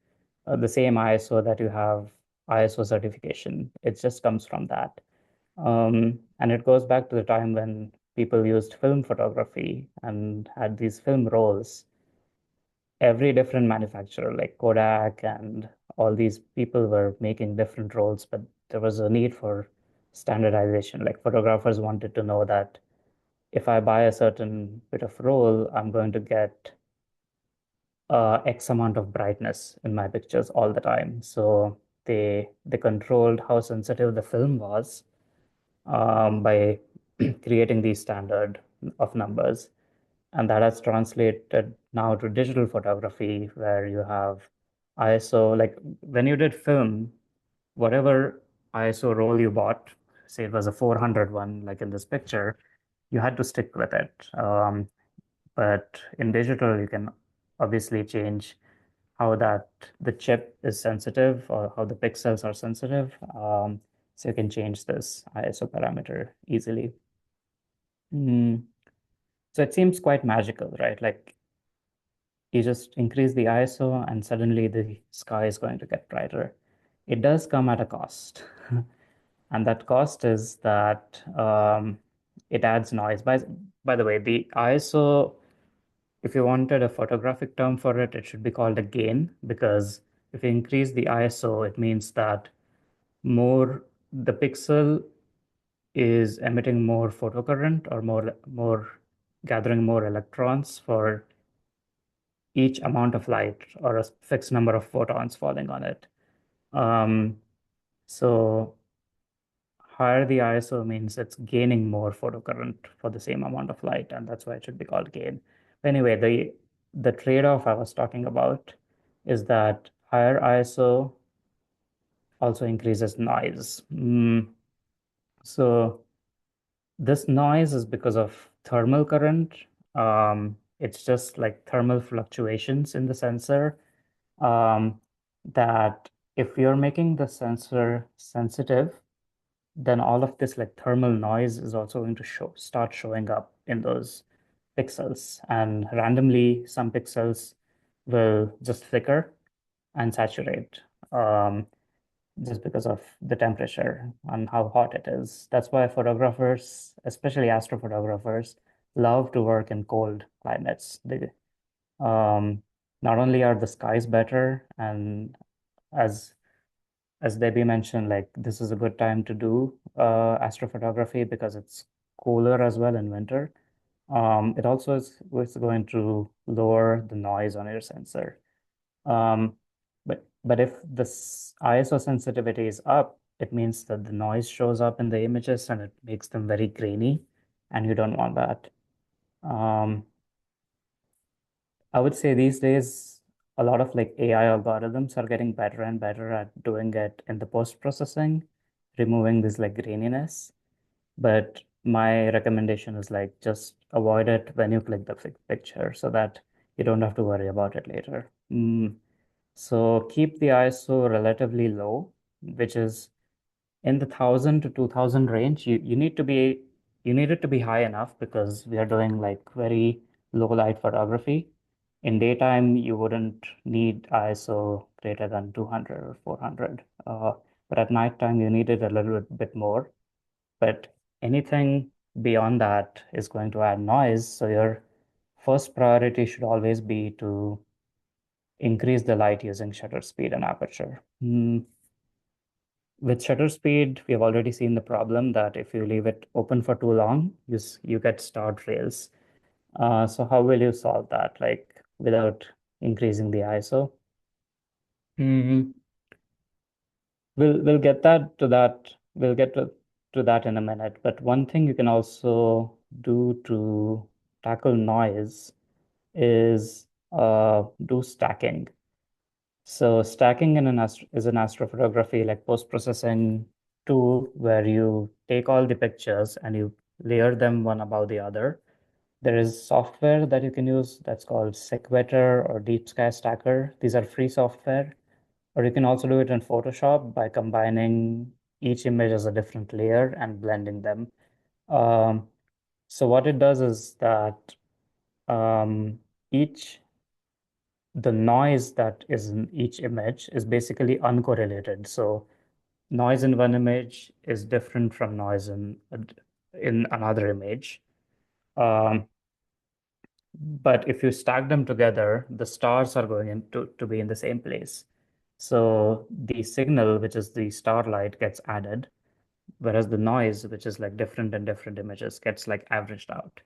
the same ISO that you have ISO certification. It just comes from that. And it goes back to the time when people used film photography and had these film rolls. Every different manufacturer, like Kodak and all these people, were making different rolls, but there was a need for standardization. Like photographers wanted to know that if I buy a certain bit of roll, I'm going to get X amount of brightness in my pictures all the time. So they controlled how sensitive the film was by creating these standard of numbers. And that has translated now to digital photography, where you have ISO. Like when you did film, whatever ISO roll you bought, say it was a 400 one, like in this picture, you had to stick with it. But in digital, you can obviously change how that the chip is sensitive or how the pixels are sensitive. So you can change this ISO parameter easily. Mm. So it seems quite magical, right? Like you just increase the ISO and suddenly the sky is going to get brighter. It does come at a cost. And that cost is that it adds noise. By the way, the ISO, if you wanted a photographic term for it, it should be called a gain, because if you increase the ISO, it means that the pixel is emitting more photocurrent, or more gathering more electrons for each amount of light, or a fixed number of photons falling on it. Um, so higher the ISO means it's gaining more photocurrent for the same amount of light, and that's why it should be called gain. But anyway, the trade-off I was talking about is that higher ISO also increases noise. So this noise is because of thermal current. It's just like thermal fluctuations in the sensor, that if you're making the sensor sensitive, then all of this like thermal noise is also going to start showing up in those pixels. And randomly, some pixels will just flicker and saturate, just because of the temperature and how hot it is. That's why photographers, especially astrophotographers, love to work in cold climates. Um, Not only are the skies better, and as Debbie mentioned, like this is a good time to do astrophotography because it's cooler as well in winter. It also is going to lower the noise on your sensor. Um, but if this ISO sensitivity is up, it means that the noise shows up in the images and it makes them very grainy, and you don't want that. Um, I would say these days, a lot of like AI algorithms are getting better and better at doing it in the post-processing, removing this like graininess. But my recommendation is like just avoid it when you click the picture so that you don't have to worry about it later. So keep the ISO relatively low, which is in the 1,000 to 2,000 range. You need it to be high enough because we are doing like very low light photography. In daytime, you wouldn't need ISO greater than 200 or 400. But at nighttime, you need it a little bit more. But anything beyond that is going to add noise. So your first priority should always be to increase the light using shutter speed and aperture. With shutter speed, we have already seen the problem that if you leave it open for too long, you get starred rails. So how will you solve that, like without increasing the ISO? Mhm. We'll get that to that. We'll get to that in a minute. But one thing you can also do to tackle noise is do stacking. So stacking is an astrophotography like post-processing tool where you take all the pictures and you layer them one above the other. There is software that you can use that's called Sequator or Deep Sky Stacker. These are free software. Or you can also do it in Photoshop by combining each image as a different layer and blending them. Um, so what it does is that each the noise that is in each image is basically uncorrelated. So noise in one image is different from noise in another image. But if you stack them together, the stars are going to be in the same place. So the signal, which is the starlight, gets added, whereas the noise, which is like different in different images, gets like averaged out.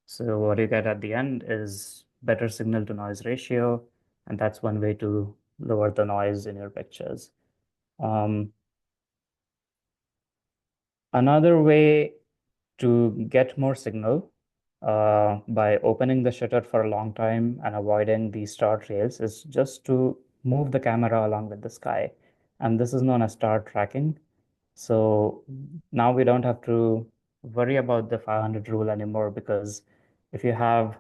So what you get at the end is better signal to noise ratio, and that's one way to lower the noise in your pictures. Another way to get more signal by opening the shutter for a long time and avoiding the star trails is just to move the camera along with the sky. And this is known as star tracking. So now we don't have to worry about the 500 rule anymore, because if you have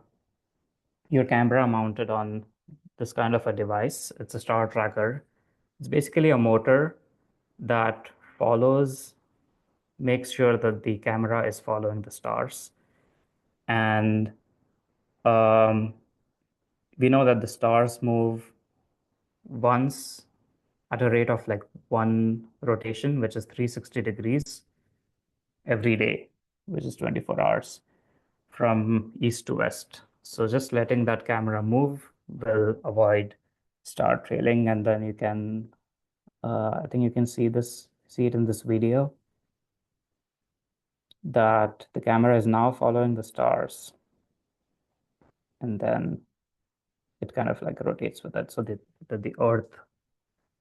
your camera mounted on this kind of a device, it's a star tracker. It's basically a motor that makes sure that the camera is following the stars. And we know that the stars move once at a rate of like one rotation, which is 360 degrees every day, which is 24 hours from east to west. So just letting that camera move will avoid star trailing. And then you can, I think you can see it in this video, that the camera is now following the stars. And then it kind of like rotates with it so that the earth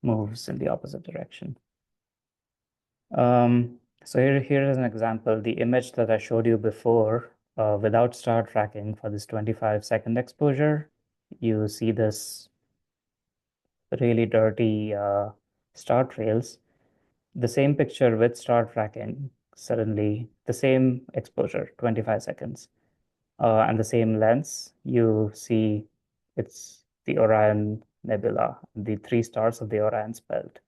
moves in the opposite direction. So here is an example. The image that I showed you before, without star tracking for this 25-second exposure, you see this really dirty star trails. The same picture with star tracking, suddenly the same exposure, 25 seconds, and the same lens, you see it's the Orion Nebula, the three stars of the Orion's belt,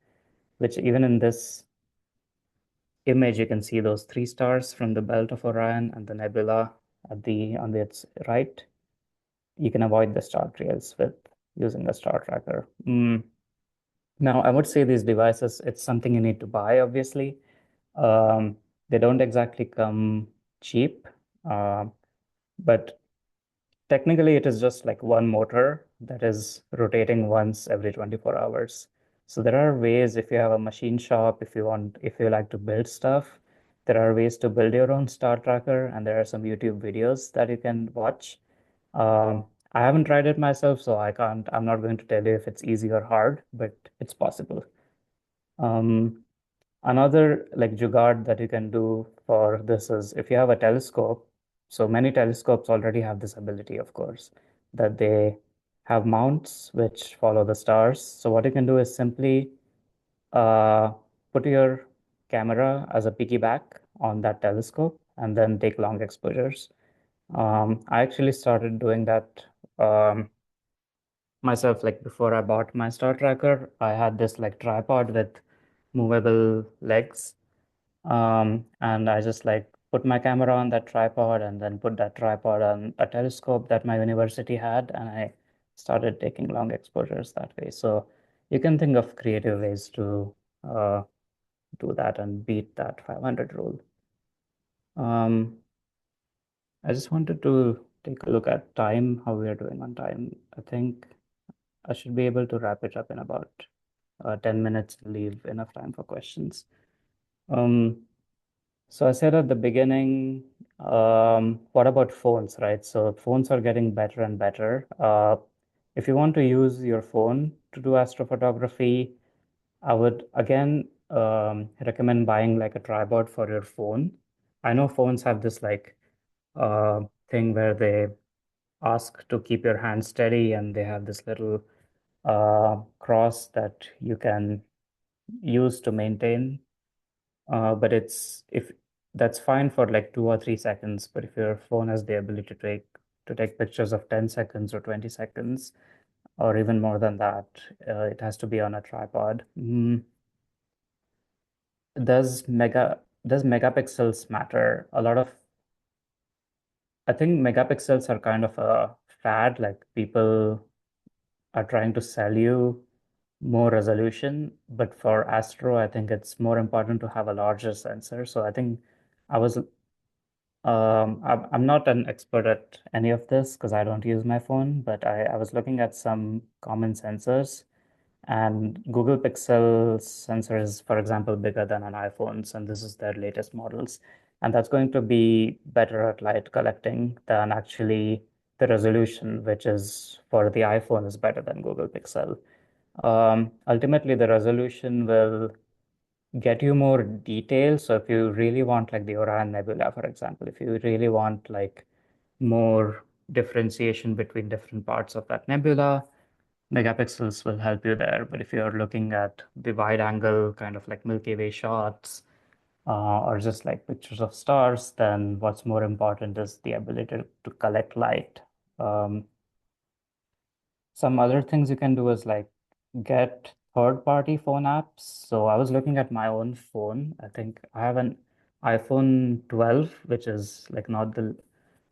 which even in this image, you can see those three stars from the belt of Orion and the nebula on its right. You can avoid the star trails with using a star tracker. Now, I would say these devices, it's something you need to buy, obviously. They don't exactly come cheap, but technically it is just like one motor that is rotating once every 24 hours. So there are ways, if you have a machine shop, if you like to build stuff, there are ways to build your own star tracker, and there are some YouTube videos that you can watch. I haven't tried it myself, so I'm not going to tell you if it's easy or hard, but it's possible. Another like jugaad that you can do for this is, if you have a telescope, so many telescopes already have this ability, of course, that they have mounts which follow the stars. So what you can do is simply uh, put your camera as a piggyback on that telescope and then take long exposures. I actually started doing that myself. Like before I bought my star tracker, I had this like tripod with movable legs, and I just like put my camera on that tripod and then put that tripod on a telescope that my university had, and I started taking long exposures that way. So you can think of creative ways to uh, do that and beat that 500 rule. I just wanted to take a look at time, how we are doing on time. I think I should be able to wrap it up in about 10 minutes to leave enough time for questions. So I said at the beginning, what about phones, right? So phones are getting better and better. If you want to use your phone to do astrophotography, I would again recommend buying like a tripod for your phone. I know phones have this like thing where they ask to keep your hand steady, and they have this little cross that you can use to maintain. But if that's fine for like 2 or 3 seconds, but if your phone has the ability to take pictures of 10 seconds or 20 seconds, or even more than that, it has to be on a tripod. Does megapixels matter? I think megapixels are kind of a fad, like people are trying to sell you more resolution, but for astro, I think it's more important to have a larger sensor. So I think I was I'm not an expert at any of this because I don't use my phone, but I was looking at some common sensors, and Google Pixel sensor is, for example, bigger than an iPhone's, and this is their latest models. And that's going to be better at light collecting than actually the resolution, which is for the iPhone is better than Google Pixel. Ultimately, the resolution will get you more detail. So if you really want like the Orion Nebula, for example, if you really want like more differentiation between different parts of that nebula, megapixels will help you there. But if you're looking at the wide angle kind of like Milky Way shots, or just like pictures of stars, then what's more important is the ability to collect light. Um, some other things you can do is like get third-party phone apps. So I was looking at my own phone. I think I have an iPhone 12, which is like not the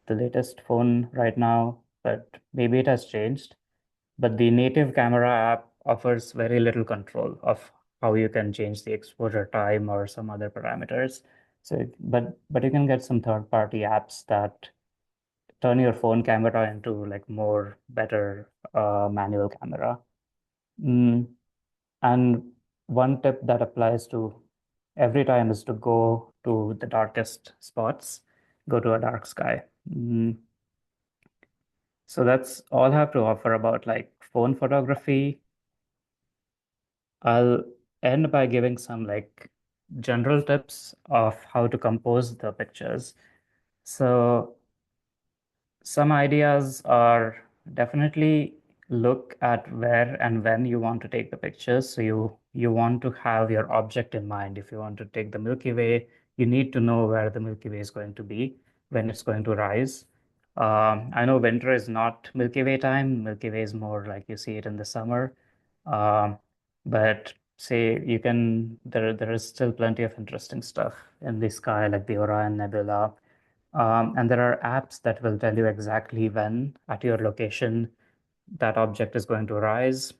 latest phone right now, but maybe it has changed. But the native camera app offers very little control of how you can change the exposure time or some other parameters. So, but you can get some third-party apps that turn your phone camera into like more better manual camera. Mm, and one tip that applies to every time is to go to the darkest spots, go to a dark sky. So that's all I have to offer about like phone photography. I'll end by giving some like general tips of how to compose the pictures. So some ideas are definitely look at where and when you want to take the pictures. So you want to have your object in mind. If you want to take the Milky Way, you need to know where the Milky Way is going to be, when it's going to rise. I know winter is not Milky Way time. Milky Way is more like you see it in the summer. Um, but say you can, there is still plenty of interesting stuff in the sky, like the Orion Nebula. And there are apps that will tell you exactly when at your location that object is going to rise.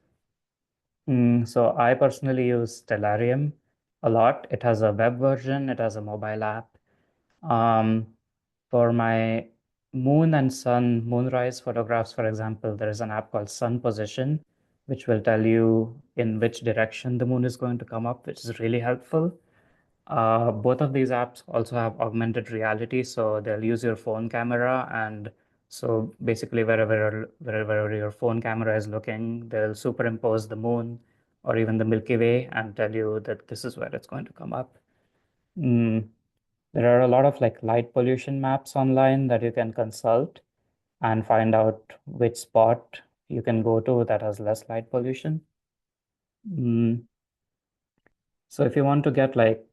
So I personally use Stellarium a lot. It has a web version, it has a mobile app. Um, for my moon and sun moonrise photographs, for example, there is an app called Sun Position, which will tell you in which direction the moon is going to come up, which is really helpful. Both of these apps also have augmented reality, so they'll use your phone camera, and so basically wherever your phone camera is looking, they'll superimpose the moon or even the Milky Way and tell you that this is where it's going to come up. Mm, there are a lot of like light pollution maps online that you can consult and find out which spot you can go to that has less light pollution. Mm, So if you want to get like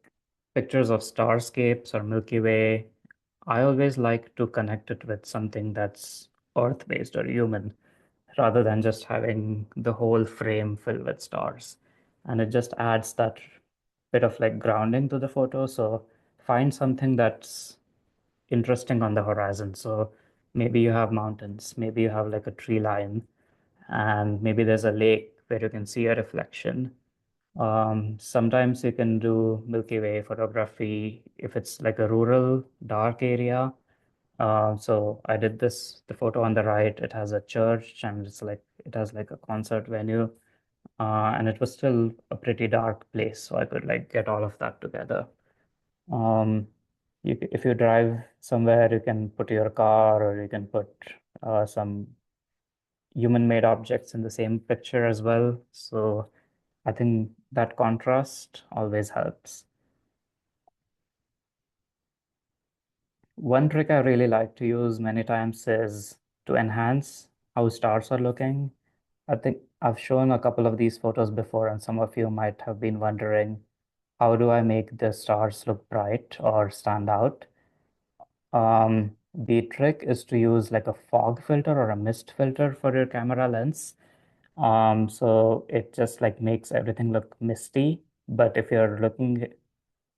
pictures of starscapes or Milky Way, I always like to connect it with something that's Earth-based or human, rather than just having the whole frame filled with stars. And it just adds that bit of like grounding to the photo. So find something that's interesting on the horizon. So maybe you have mountains, maybe you have like a tree line, and maybe there's a lake where you can see a reflection. Sometimes you can do Milky Way photography if it's like a rural, dark area. So I did this, the photo on the right, it has a church and it's like, it has like a concert venue. And it was still a pretty dark place, so I could like get all of that together. Um, if you drive somewhere, you can put your car or you can put some human-made objects in the same picture as well. So I think that contrast always helps. One trick I really like to use many times is to enhance how stars are looking. I think I've shown a couple of these photos before, and some of you might have been wondering, how do I make the stars look bright or stand out? The trick is to use like a fog filter or a mist filter for your camera lens. So it just like makes everything look misty. But if you're looking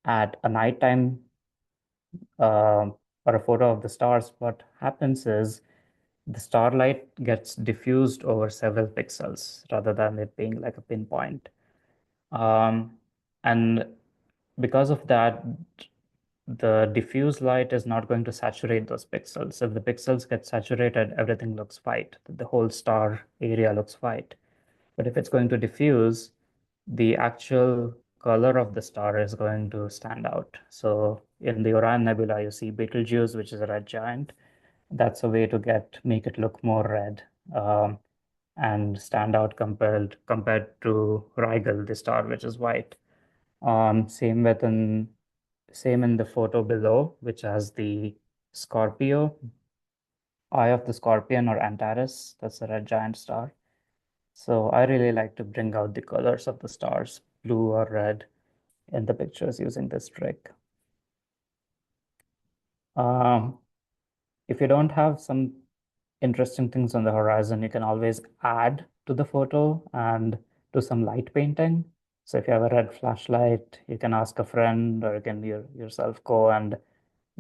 at a nighttime or a photo of the stars, what happens is the starlight gets diffused over several pixels rather than it being like a pinpoint. And because of that, the diffuse light is not going to saturate those pixels. If the pixels get saturated, everything looks white. The whole star area looks white. But if it's going to diffuse, the actual color of the star is going to stand out. So in the Orion Nebula, you see Betelgeuse, which is a red giant. That's a way to make it look more red, and stand out compared to Rigel, the star, which is white. Same in the photo below, which has the Scorpio, Eye of the Scorpion or Antares. That's a red giant star. So I really like to bring out the colors of the stars, blue or red, in the pictures using this trick. Um, if you don't have some interesting things on the horizon, you can always add to the photo and do some light painting. So if you have a red flashlight, you can ask a friend, or you can yourself go and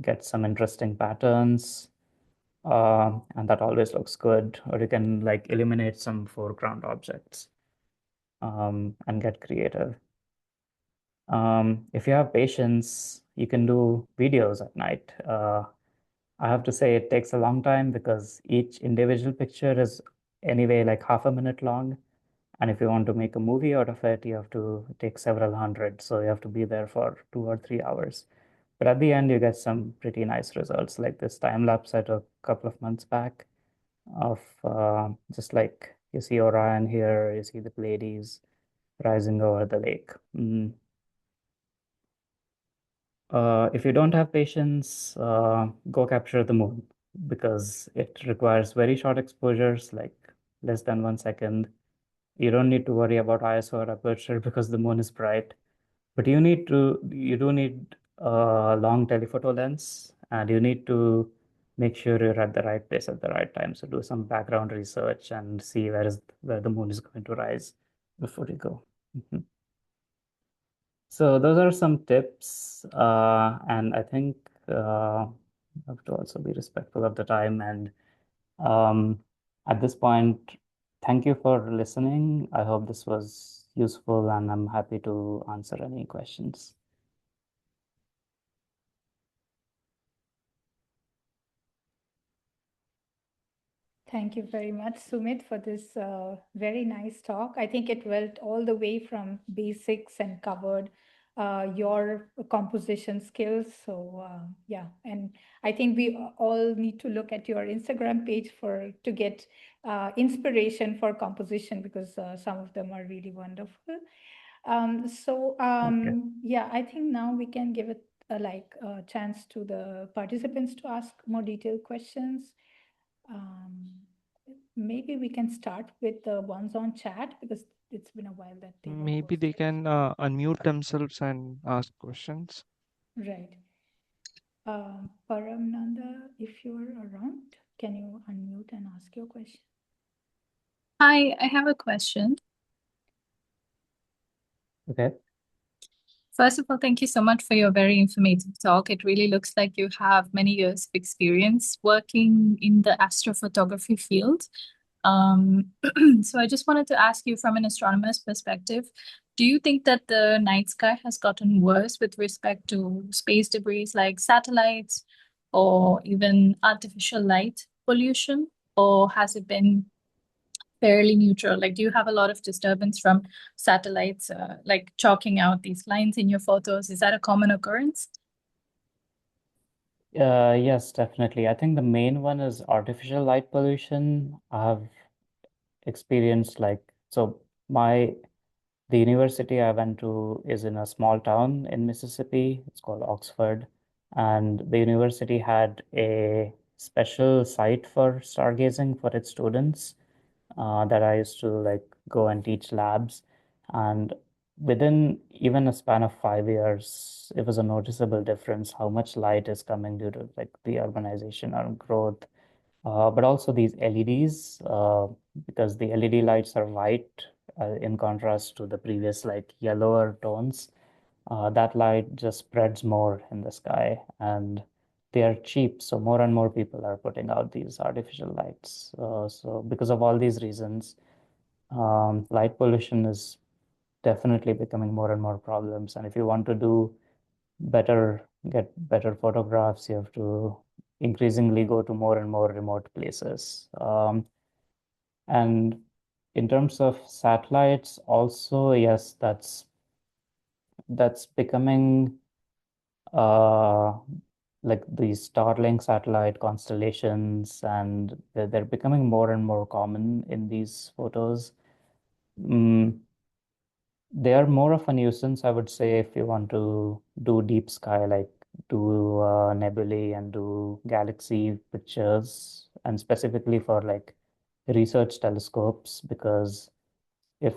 get some interesting patterns. And that always looks good. Or you can like eliminate some foreground objects, and get creative. If you have patience, you can do videos at night. I have to say it takes a long time because each individual picture is anyway like half a minute long. And if you want to make a movie out of it, you have to take several hundred. So you have to be there for 2 or 3 hours. But at the end, you get some pretty nice results, like this time lapse I took a couple of months back of just like you see Orion here, you see the Pleiades rising over the lake. If you don't have patience, go capture the moon because it requires very short exposures, like less than 1 second. You don't need to worry about ISO or aperture because the moon is bright. But you do need a long telephoto lens, and you need to make sure you're at the right place at the right time. So do some background research and see where the moon is going to rise before you go. Mhm. So those are some tips, and I think you have to also be respectful of the time. And um, at this point, thank you for listening. I hope this was useful, and I'm happy to answer any questions. Thank you very much, Sumit, for this very nice talk. I think it went all the way from basics and covered your composition skills. So yeah, and I think we all need to look at your Instagram page to get inspiration for composition because some of them are really wonderful. Okay. Yeah, I think now we can give it a chance to the participants to ask more detailed questions. Um, Maybe we can start with the ones on chat because it's been a while that they were Maybe they posted. can unmute themselves and ask questions. Right. Paramnanda, if you're around, can you unmute and ask your question? Hi, I have a question. Okay. First of all, thank you so much for your very informative talk. It really looks like you have many years of experience working in the astrophotography field. So I just wanted to ask you from an astronomer's perspective, do you think that the night sky has gotten worse with respect to space debris like satellites or even artificial light pollution, or has it been fairly neutral? Like, do you have a lot of disturbance from satellites, like chalking out these lines in your photos? Is that a common occurrence? Yes, definitely. I think the main one is artificial light pollution. I have experienced the university I went to is in a small town in Mississippi. It's called Oxford. And the university had a special site for stargazing for its students, that I used to like go and teach labs. And within even a span of 5 years, it was a noticeable difference how much light is coming due to like the urbanization or growth. But also these LEDs, because the LED lights are white, in contrast to the previous like yellower tones. That light just spreads more in the sky, and they are cheap, so more and more people are putting out these artificial lights. So because of all these reasons, light pollution is definitely becoming more and more problems. And if you want to get better photographs, you have to increasingly go to more and more remote places. And in terms of satellites, also, yes, that's becoming like these Starlink satellite constellations, and they're becoming more and more common in these photos. They are more of a nuisance, I would say, if you want to do deep sky, like do nebulae and do galaxy pictures, and specifically for like research telescopes, because if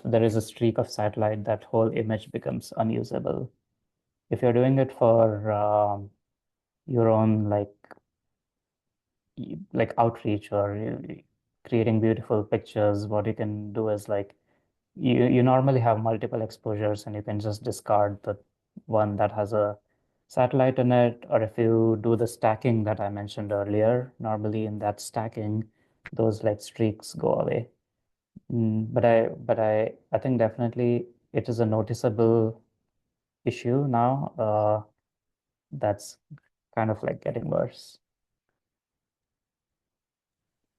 there is a streak of satellite, that whole image becomes unusable. If you're doing it for your own outreach, or creating beautiful pictures, what you can do is like you normally have multiple exposures, and you can just discard the one that has a satellite in it. Or if you do the stacking that I mentioned earlier, normally in that stacking, those like streaks go away. But I think definitely it is a noticeable issue now. That's kind of like getting worse.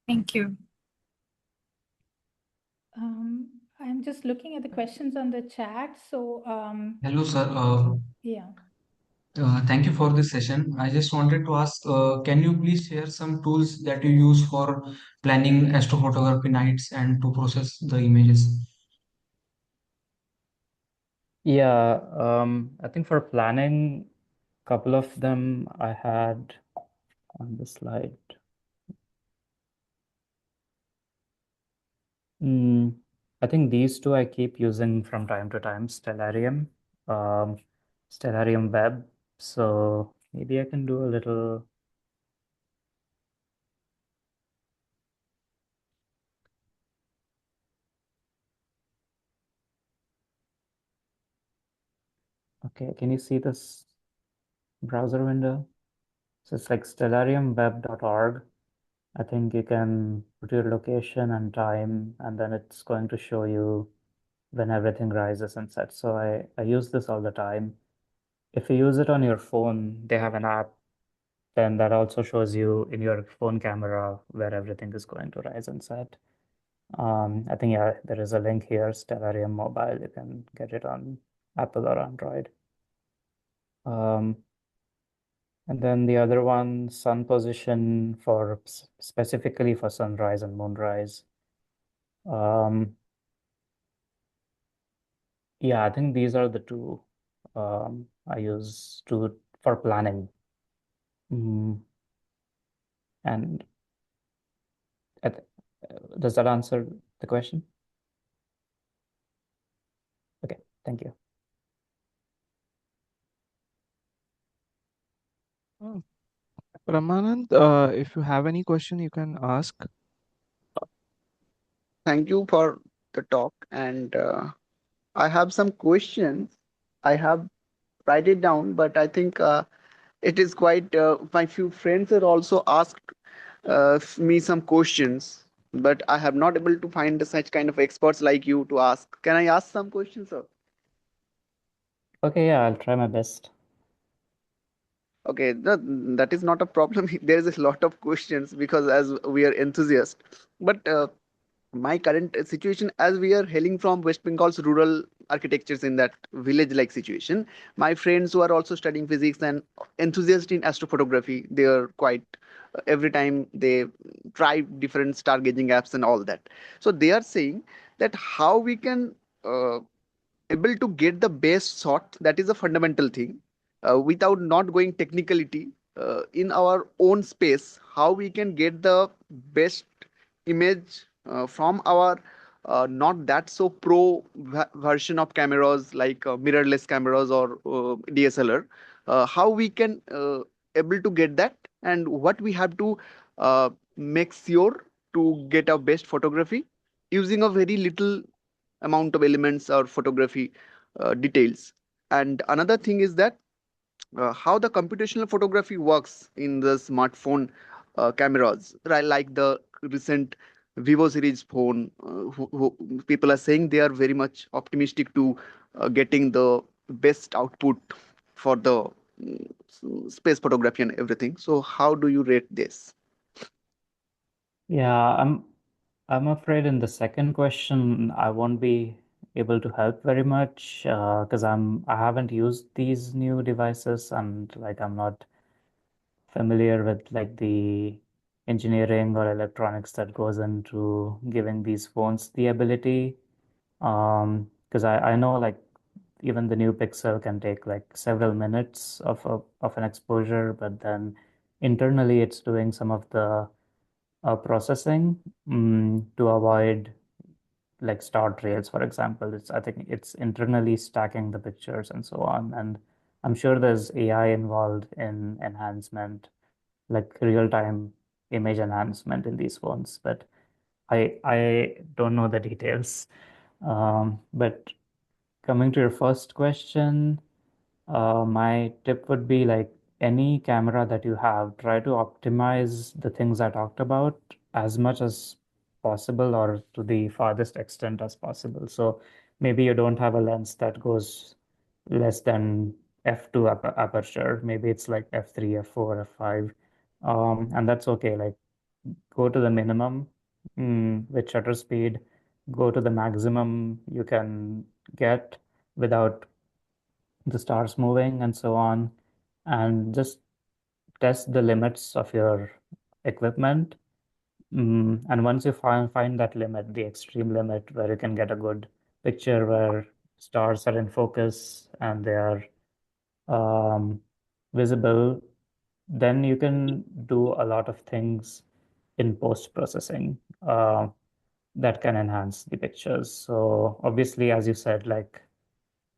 Thank you. I'm just looking at the questions on the chat. So, Hello, sir. yeah. Thank you for this session. I just wanted to ask, can you please share some tools that you use for planning astrophotography nights and to process the images? Yeah, I think for planning, a couple of them I had on the slide. I think these two I keep using from time to time, Stellarium, um, Stellarium Web. So maybe I can do a little. Okay, can you see this browser window? So it's like stellariumweb.org. I think you can put your location and time, and then it's going to show you when everything rises and sets. So I use this all the time. If you use it on your phone, they have an app, then that also shows you in your phone camera where everything is going to rise and set. I think, yeah, there is a link here, Stellarium Mobile. You can get it on Apple or Android. And then the other one, sun position, for specifically for sunrise and moonrise. Yeah, I think these are the two I use for planning. And does that answer the question? Okay, thank you. Ramanand, if you have any question, you can ask. Thank you for the talk, and I have some questions. I have write it down, but I think it is quite. My few friends have also asked me some questions, but I have not able to find such kind of experts like you to ask. Can I ask some questions, sir? Okay, yeah, I'll try my best. Okay, that is not a problem. There is a lot of questions because as we are enthusiasts, but my current situation, as we are hailing from West Bengal's rural architectures in that village like situation, my friends who are also studying physics and enthusiasts in astrophotography, they are quite every time they try different stargazing apps and all that. So they are saying that how we can able to get the best shot, that is a fundamental thing, without not going technicality, in our own space, how we can get the best image from our not that so pro version of cameras like mirrorless cameras or DSLR, how we can able to get that, and what we have to make sure to get our best photography using a very little amount of elements or photography details. And another thing is that how the computational photography works in the smartphone cameras, right? Like the recent Vivo series phone, who people are saying they are very much optimistic to getting the best output for the space photography and everything. So, how do you rate this? Yeah, I'm afraid in the second question I won't be able to help very much because I haven't used these new devices and like I'm not familiar with like the engineering or electronics that goes into giving these phones the ability. Because I know like even the new Pixel can take like several minutes of an exposure, but then internally it's doing some of the processing to avoid like star trails, for example. I think it's internally stacking the pictures and so on. And I'm sure there's AI involved in enhancement, like real-time image enhancement in these phones, but I don't know the details. But coming to your first question, my tip would be like any camera that you have, try to optimize the things I talked about as much as possible or to the farthest extent as possible. So maybe you don't have a lens that goes less than f2 aperture. Maybe it's like f3, f4, f5. And that's okay. Like go to the minimum with shutter speed, go to the maximum you can get without the stars moving and so on, and just test the limits of your equipment. And once you find that limit, the extreme limit where you can get a good picture where stars are in focus and they are um, visible, then you can do a lot of things in post processing that can enhance the pictures. So obviously, as you said, like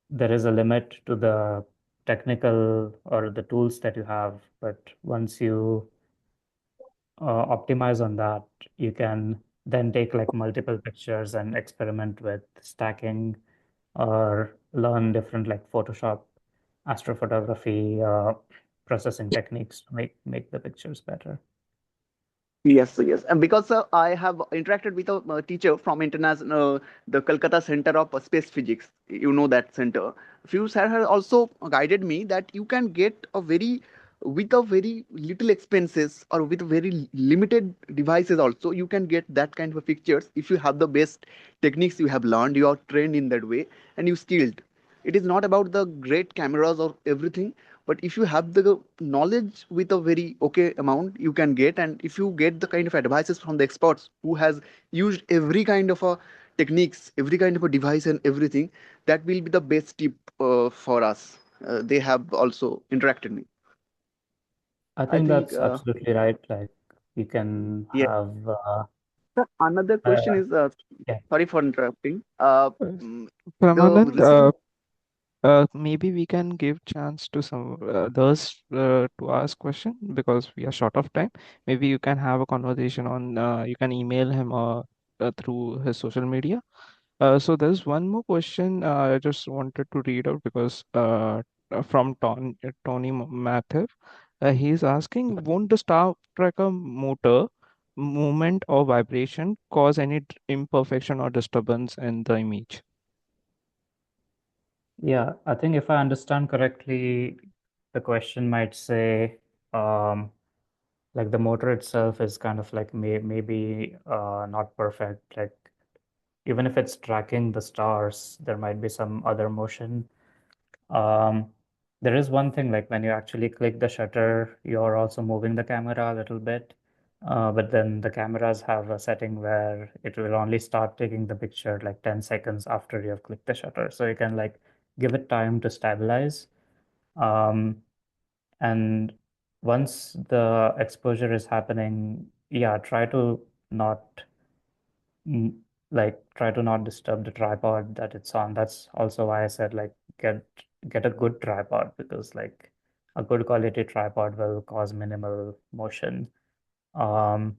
there is a limit to the technical or the tools that you have, but once you optimize on that, you can then take like multiple pictures and experiment with stacking or learn different like Photoshop, astrophotography, processing techniques to make the pictures better. Yes, so yes, and because I have interacted with a teacher from international, the Calcutta Center of Space Physics. You know that center. Few sir has also guided me that you can get a very with a very little expenses or with very limited devices also you can get that kind of pictures if you have the best techniques you have learned, you are trained in that way, and you skilled. It is not about the great cameras or everything, but if you have the knowledge with a very okay amount you can get, and if you get the kind of advices from the experts who has used every kind of a techniques, every kind of a device and everything, that will be the best tip for us. They have also interacted me, I I think think. that's absolutely right. Like you can Yeah. have, So another question is, yeah. sorry for interrupting, Uh, the Ramanand, recent. maybe we can give chance to some others to ask question because we are short of time. Maybe you can have a conversation on. You can email him through his social media. So there's one more question I just wanted to read out because from Tony Matthew, he's asking, won't the star tracker motor movement or vibration cause any imperfection or disturbance in the image? Yeah, I think if I understand correctly, the question might say, um, like the motor itself is kind of like maybe not perfect. Like even if it's tracking the stars, there might be some other motion. Um, there is one thing like when you actually click the shutter, you're also moving the camera a little bit. But then the cameras have a setting where it will only start taking the picture like 10 seconds after you have clicked the shutter. So you can like give it time to stabilize. Um, and once the exposure is happening, yeah, try to not mm, like try to not disturb the tripod that it's on. That's also why I said like get a good tripod because like a good quality tripod will cause minimal motion. Um,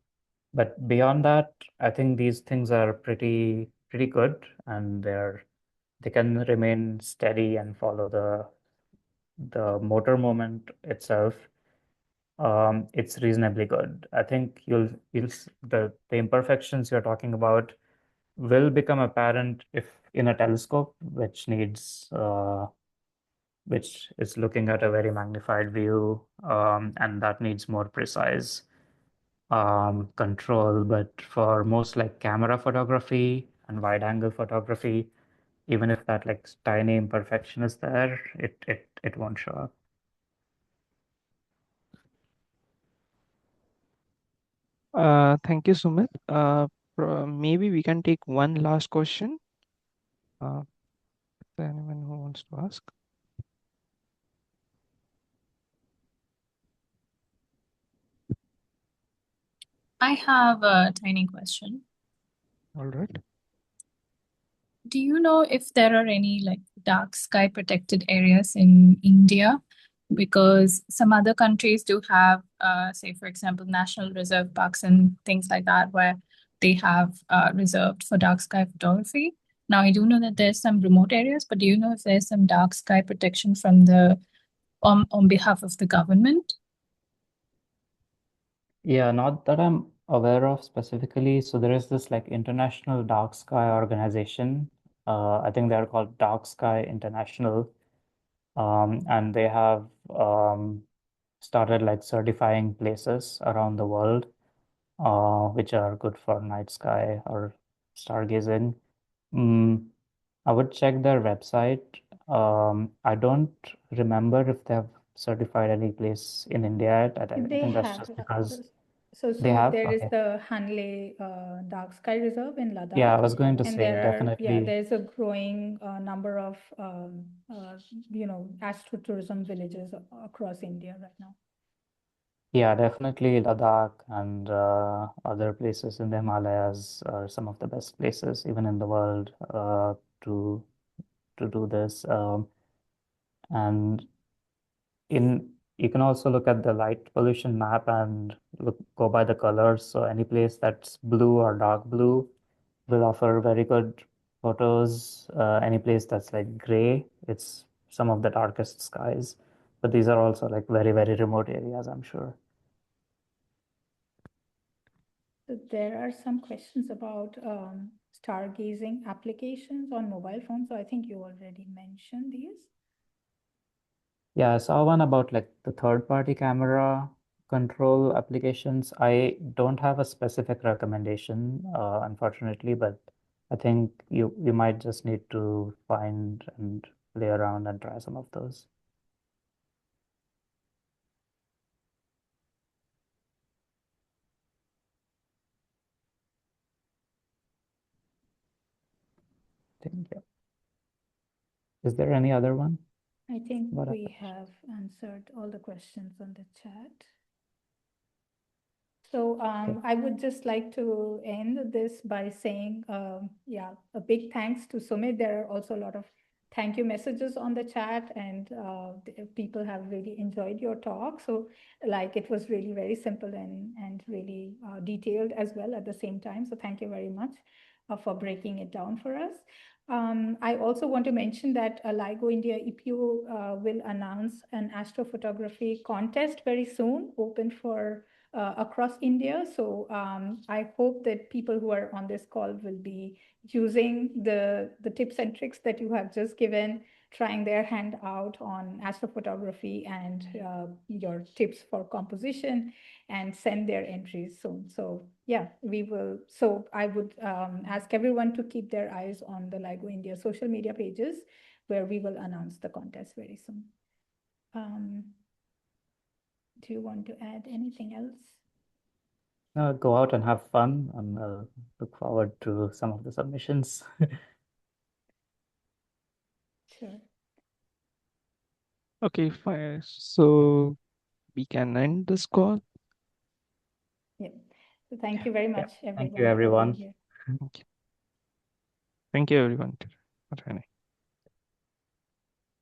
but beyond that, I think these things are pretty good and they can remain steady and follow the motor movement itself, it's reasonably good. I think the imperfections you're talking about will become apparent if in a telescope, which is looking at a very magnified view, and that needs more precise control. But for most like camera photography and wide angle photography, even if that like tiny imperfection is there, it won't show up. Thank you, Sumit. Maybe we can take one last question. Is there anyone who wants to ask? I have a tiny question. All right. Do you know if there are any like dark sky protected areas in India? Because some other countries do have, say, for example, national reserve parks and things like that, where they have reserved for dark sky photography. Now, I do know that there's some remote areas, but do you know if there's some dark sky protection from the on behalf of the government? Yeah, not that I'm aware of specifically. So there is this like International Dark Sky Organization. I think they're called Dark Sky International. And they have started like certifying places around the world, which are good for night sky or stargazing. Mm, I would check their website. I don't remember if they have certified any place in India yet. I They think that's have. just because So, they Sumit, have. there is Okay. the Hanle Dark Sky Reserve in Yeah, Ladakh, I was going to and say definitely. there's a growing number of, astrotourism villages across India right now. Yeah, definitely Ladakh and other places in the Himalayas are some of the best places, even in the world, to do this. And you can also look at the light pollution map and go by the colors. So any place that's blue or dark blue will offer very good photos. Any place that's like gray, it's some of the darkest skies. But these are also like very, very remote areas, I'm sure. So there are some questions about stargazing applications on mobile phones. So I think you already mentioned these. Yeah, I saw one about like the third-party camera control applications. I don't have a specific recommendation, unfortunately, but I think you might just need to find and play around and try some of those. Think, yeah. Is there any other one? I think What we else? have answered all the questions on the chat. So Okay. I would just like to end this by saying, a big thanks to Sumit. There are also a lot of thank you messages on the chat, and people have really enjoyed your talk. So like it was really very simple and really detailed as well at the same time. So thank you very much for breaking it down for us. I also want to mention that LIGO-India EPO will announce an astrophotography contest very soon, open for across India. So I hope that people who are on this call will be using the tips and tricks that you have just given, trying their hand out on astrophotography and your tips for composition, and send their entries soon. So yeah, we will. So I would ask everyone to keep their eyes on the LIGO India social media pages, where we will announce the contest very soon. Do you want to add anything else? Go out and have fun, and look forward to some of the submissions. Sure. Okay, fine. So we can end this call. Yeah. So thank you very Yeah. much, Thank you, everyone, for being everyone. here. Thank you. Thank you, everyone, for joining.